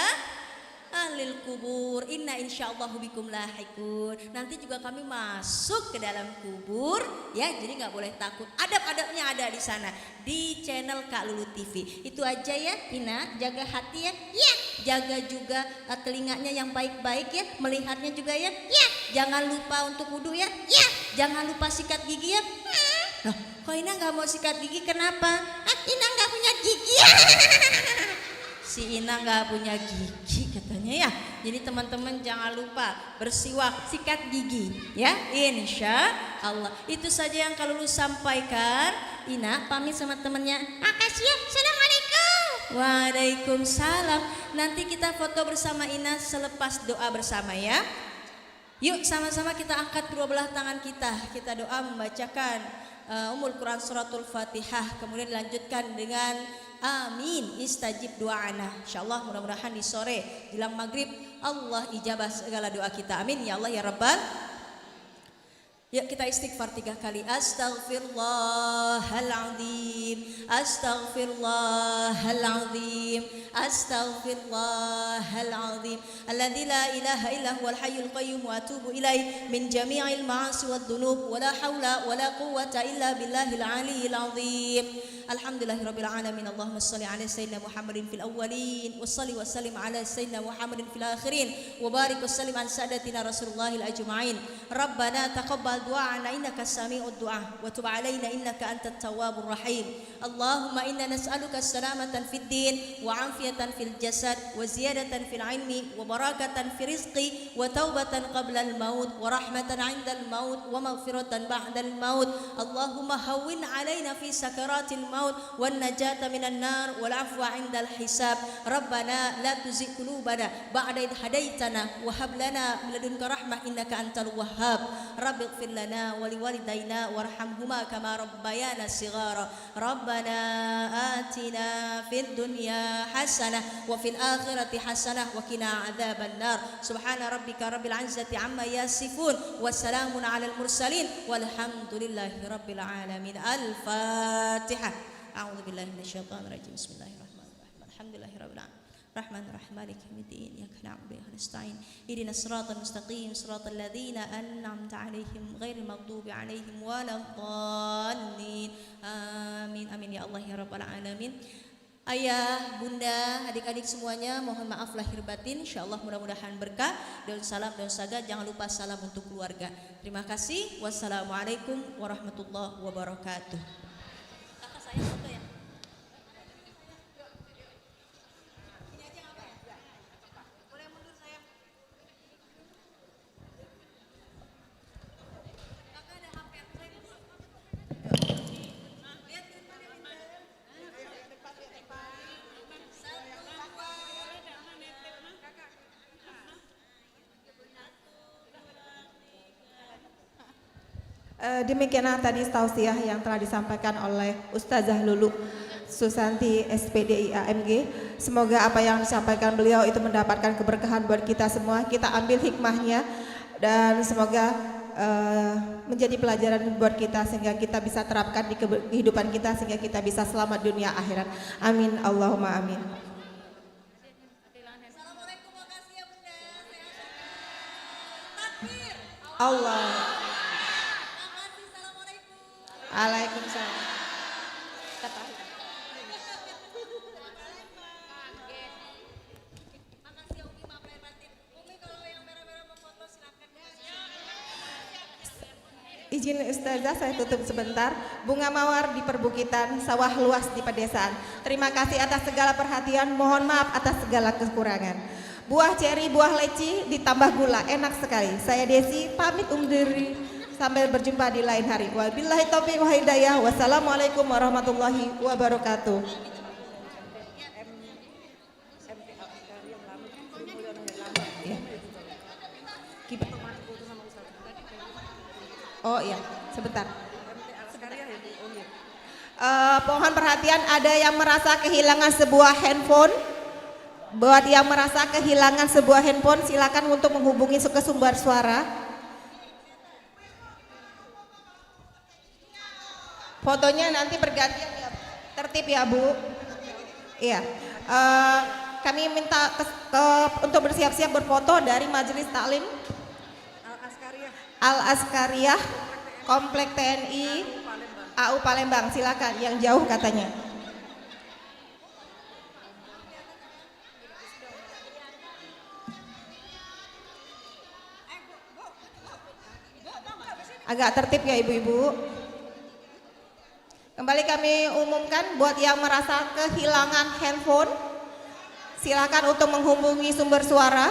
ahlil kubur, inna insyaallahu bikum lahikun. Nanti juga kami masuk ke dalam kubur ya, jadi nggak boleh takut. Adab-adabnya ada di sana di channel Kak Lulu TV. Itu aja ya Ina, jaga hati ya. Ya, jaga juga telinganya yang baik-baik ya, melihatnya juga ya. Ya, jangan lupa untuk wudu ya. Ya, jangan lupa sikat gigi ya. Loh, kok Ina nggak mau sikat gigi kenapa? Ina nggak punya gigi. Si Ina nggak punya gigi katanya ya. Jadi teman-teman jangan lupa bersiwak, sikat gigi ya, insya Allah. Itu saja yang kalau lu sampaikan. Ina pamit sama temennya. Makasih ya. Assalamualaikum. Waalaikumsalam. Nanti kita foto bersama Ina selepas doa bersama ya. Yuk sama-sama kita angkat kedua belah tangan kita. Kita doa membacakan Ummul Quran suratul Fatihah, kemudian dilanjutkan dengan amin istajib doana. Insyaallah mudah-mudahan di sore jelang maghrib Allah ijabah segala doa kita. Amin ya Allah ya Rabbal. Yuk kita istighfar 3 kali. Astaghfirullahaladzim, astaghfirullahaladzim, astaghfirullahaladzim. Alladzi la ilaha illa huwal hayyul qayyum wa atubu ilaih min jami'il ma'asi wad dzunub wa la haula wa la quwwata illa billahil aliyyil azim. Alhamdulillahirabbil alamin. Allahumma shalli ala sayyidina Muhammadin fil awwalin wa shalli wa sallim ala sayyidina Muhammadin fil akhirin wa barik wa sallim an sadatina Rasulullahil ajma'in. Rabbana taqabbal دعاءنا إنك سميع الدعاء وتب علينا إنك أنت التواب الرحيم. اللهم إنا نسألك السلامة في الدين وعافية في الجسد وزيادة في العلم وبركة في رزق وتوبة قبل الموت ورحمة عند الموت ومغفرة بعد الموت. اللهم هون علينا في سكرات الموت والنجاة من النار والعفو عند الحساب. ربنا لا تزغ قلوبنا بعد إذ هديتنا وهب لنا من لدنك رحمة إنك أنت الوهاب. رب اغفر لنا ولوالدينا وارحمهما كما ربيانا صغارا. ربنا آتنا في الدنيا حسنة وفي الآخرة حسنة وقنا عذاب النار. سبحان ربك رب العزة عما يصفون وسلام على المرسلين والحمد لله رب العالمين. الفاتحة. أعوذ بالله من الشيطان الرجيم. بسم الله الرحمن الرحيم. الحمد لله رب العالمين الرحمن الرحيم مالك يوم الدين إياك نعبد وإياك نستعين اهدنا الصراط المستقيم صراط الذين أنعمت عليهم غير المغضوب عليهم ولا الضالين. Amin amin ya Allah ya rabbal alamin. Ayah, bunda, adik-adik semuanya, mohon maaf lahir batin. Insyaallah mudah-mudahan berkah. Daun salam, daun saga, jangan lupa salam untuk keluarga. Terima kasih. Wassalamualaikum warahmatullahi wabarakatuh. Kakak saya foto ya. Demikianlah tadi tausiah yang telah disampaikan oleh Ustazah Lulu Susanti SPDI AMG. Semoga apa yang disampaikan beliau itu mendapatkan keberkahan buat kita semua. Kita ambil hikmahnya dan semoga menjadi pelajaran buat kita sehingga kita bisa terapkan di kehidupan kita sehingga kita bisa selamat dunia akhirat. Amin Allahumma amin. Assalamualaikum, makasih ya bunda. Takbir. Allah. Makasih, assalamualaikum. Waalaikumsalam. Makasih ya Umi, maaf lahir batin. Umi kalau yang merah-merah mau foto silakan. Izin Ustazah saya tutup sebentar. Bunga mawar di perbukitan, sawah luas di pedesaan. Terima kasih atas segala perhatian, mohon maaf atas segala kekurangan. Buah ceri, buah leci ditambah gula, enak sekali. Saya Desi pamit undur diri sampai berjumpa di lain hari. Wabillahi taufiq wa hidayah. Wassalamualaikum warahmatullahi wabarakatuh. Oh iya, sebentar. Mohon perhatian, ada yang merasa kehilangan sebuah handphone. Buat yang merasa kehilangan sebuah handphone, silakan untuk menghubungi ke sumber suara. Fotonya nanti bergantian ya, tertib ya Bu. Iya, kami minta untuk bersiap-siap berfoto dari Majelis Taklim Al-Askariyah Komplek TNI AU Palembang. Silakan yang jauh katanya. Agak tertib ya ibu-ibu. Kembali kami umumkan buat yang merasa kehilangan handphone, silakan untuk menghubungi sumber suara.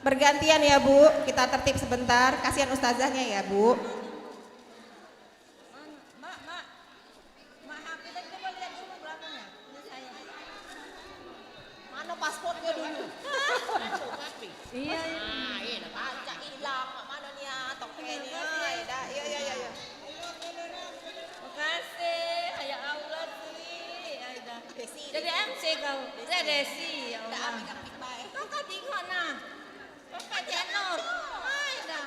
Bergantian ya Bu, kita tertib sebentar, kasihan ustazahnya ya Bu. Mana paspornya dulu? Iya. Baca hilang, mana nih tokennya? Iya. Makasih, ya Allah Desi. Jadi MC kau, saya Desi. Ya Allah. Kakak di mana? Kakak Janur. Dah.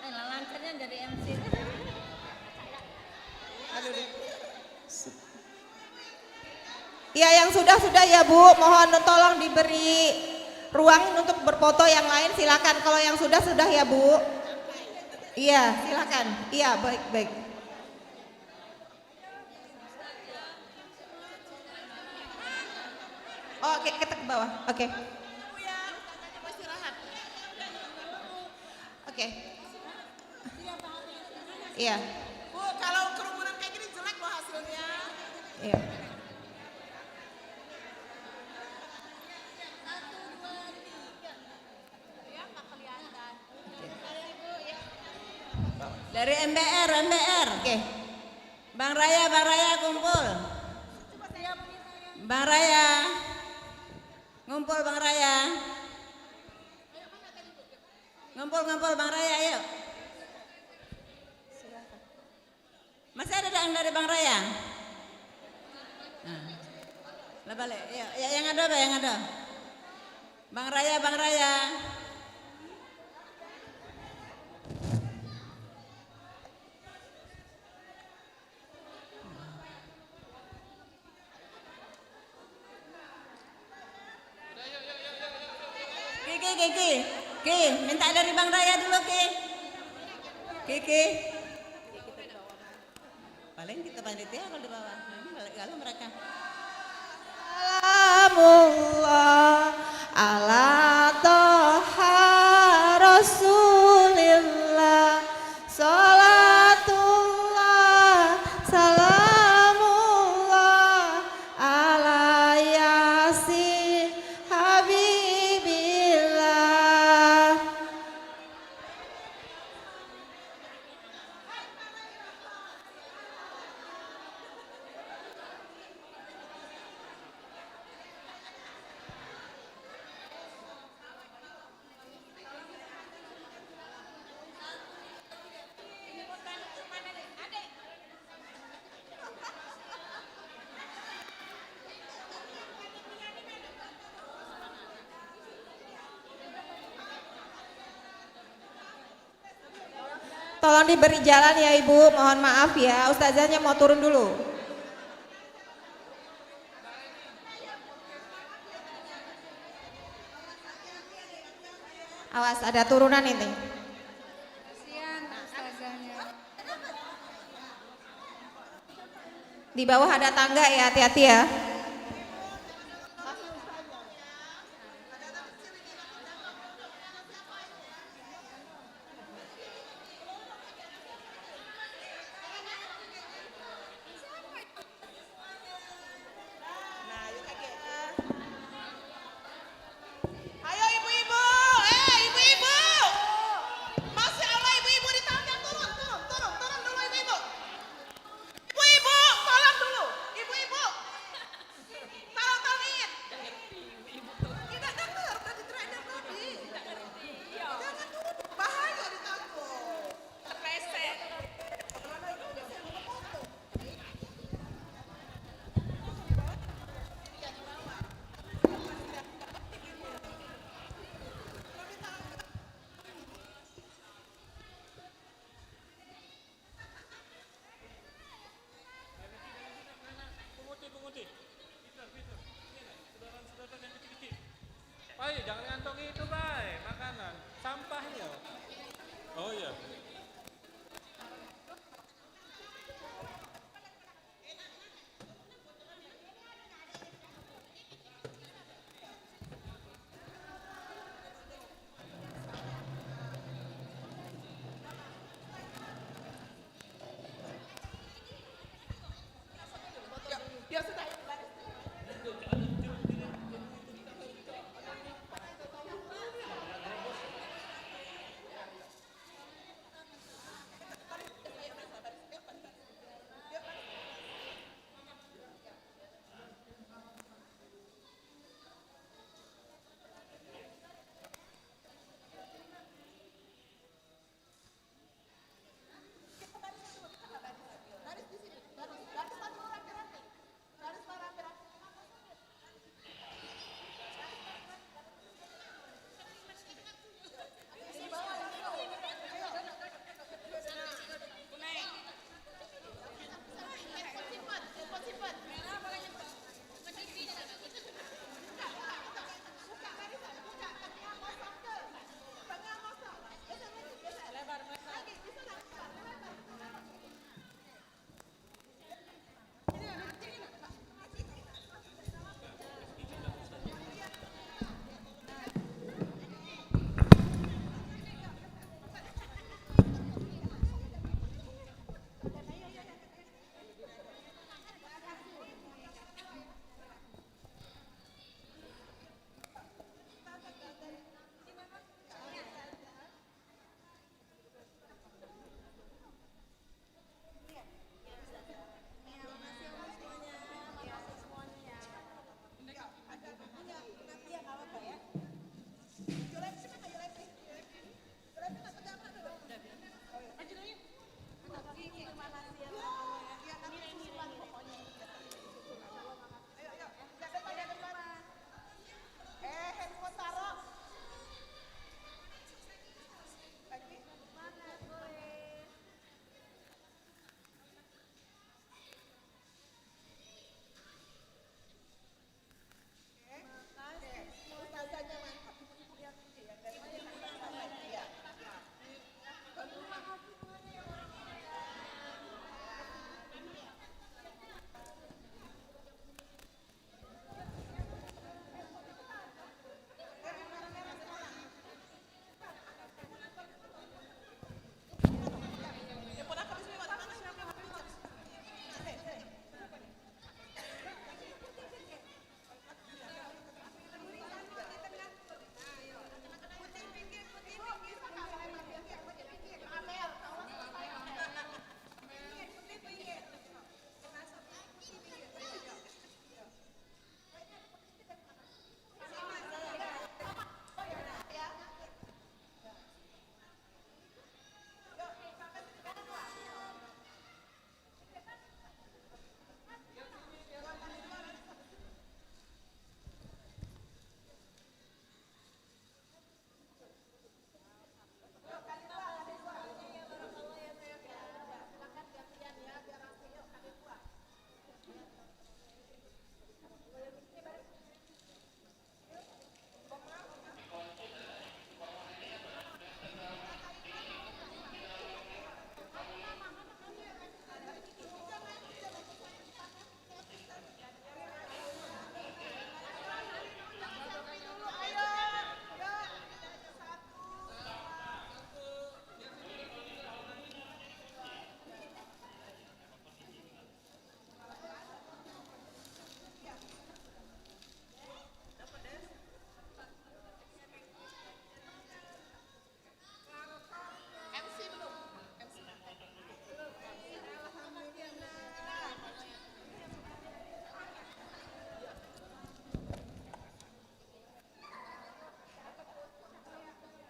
Lancarnya jadi MC. Ya yang sudah ya Bu, mohon tolong diberi ruang untuk berfoto yang lain, silakan. Kalau yang sudah ya Bu. Iya silakan. Iya baik. Oh, oke, kita ke bawah. Oke. Oke. Iya. Bu, kalau kerumunan kayak gini jelek loh hasilnya. Iya. Dari MBR. Oke. Bang Raya kumpul. Bang Raya. Ngumpul Bang Raya. Ngumpul Bang Raya, ayo. Masih ada yang dari Bang Raya? Nah. Lah balik, ayo. Ya, yang ada. Bang Raya. Ki, minta dari Bang Raya dulu, Ki. Paling kita panitia kalau di bawah. Kalau mereka. Salamullah ala toha rasulillah. Salatullah salamullah ala yasin habibillah. Tolong diberi jalan ya Ibu, mohon maaf ya, ustazahnya mau turun dulu. Awas ada turunan ini. Di bawah ada tangga ya, hati-hati ya. Ayo ibu-ibu, ibu-ibu. Masya Allah ibu-ibu di tangga turun dulu ibu-ibu. Ibu-ibu, tolong dulu, ibu-ibu.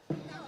Tahu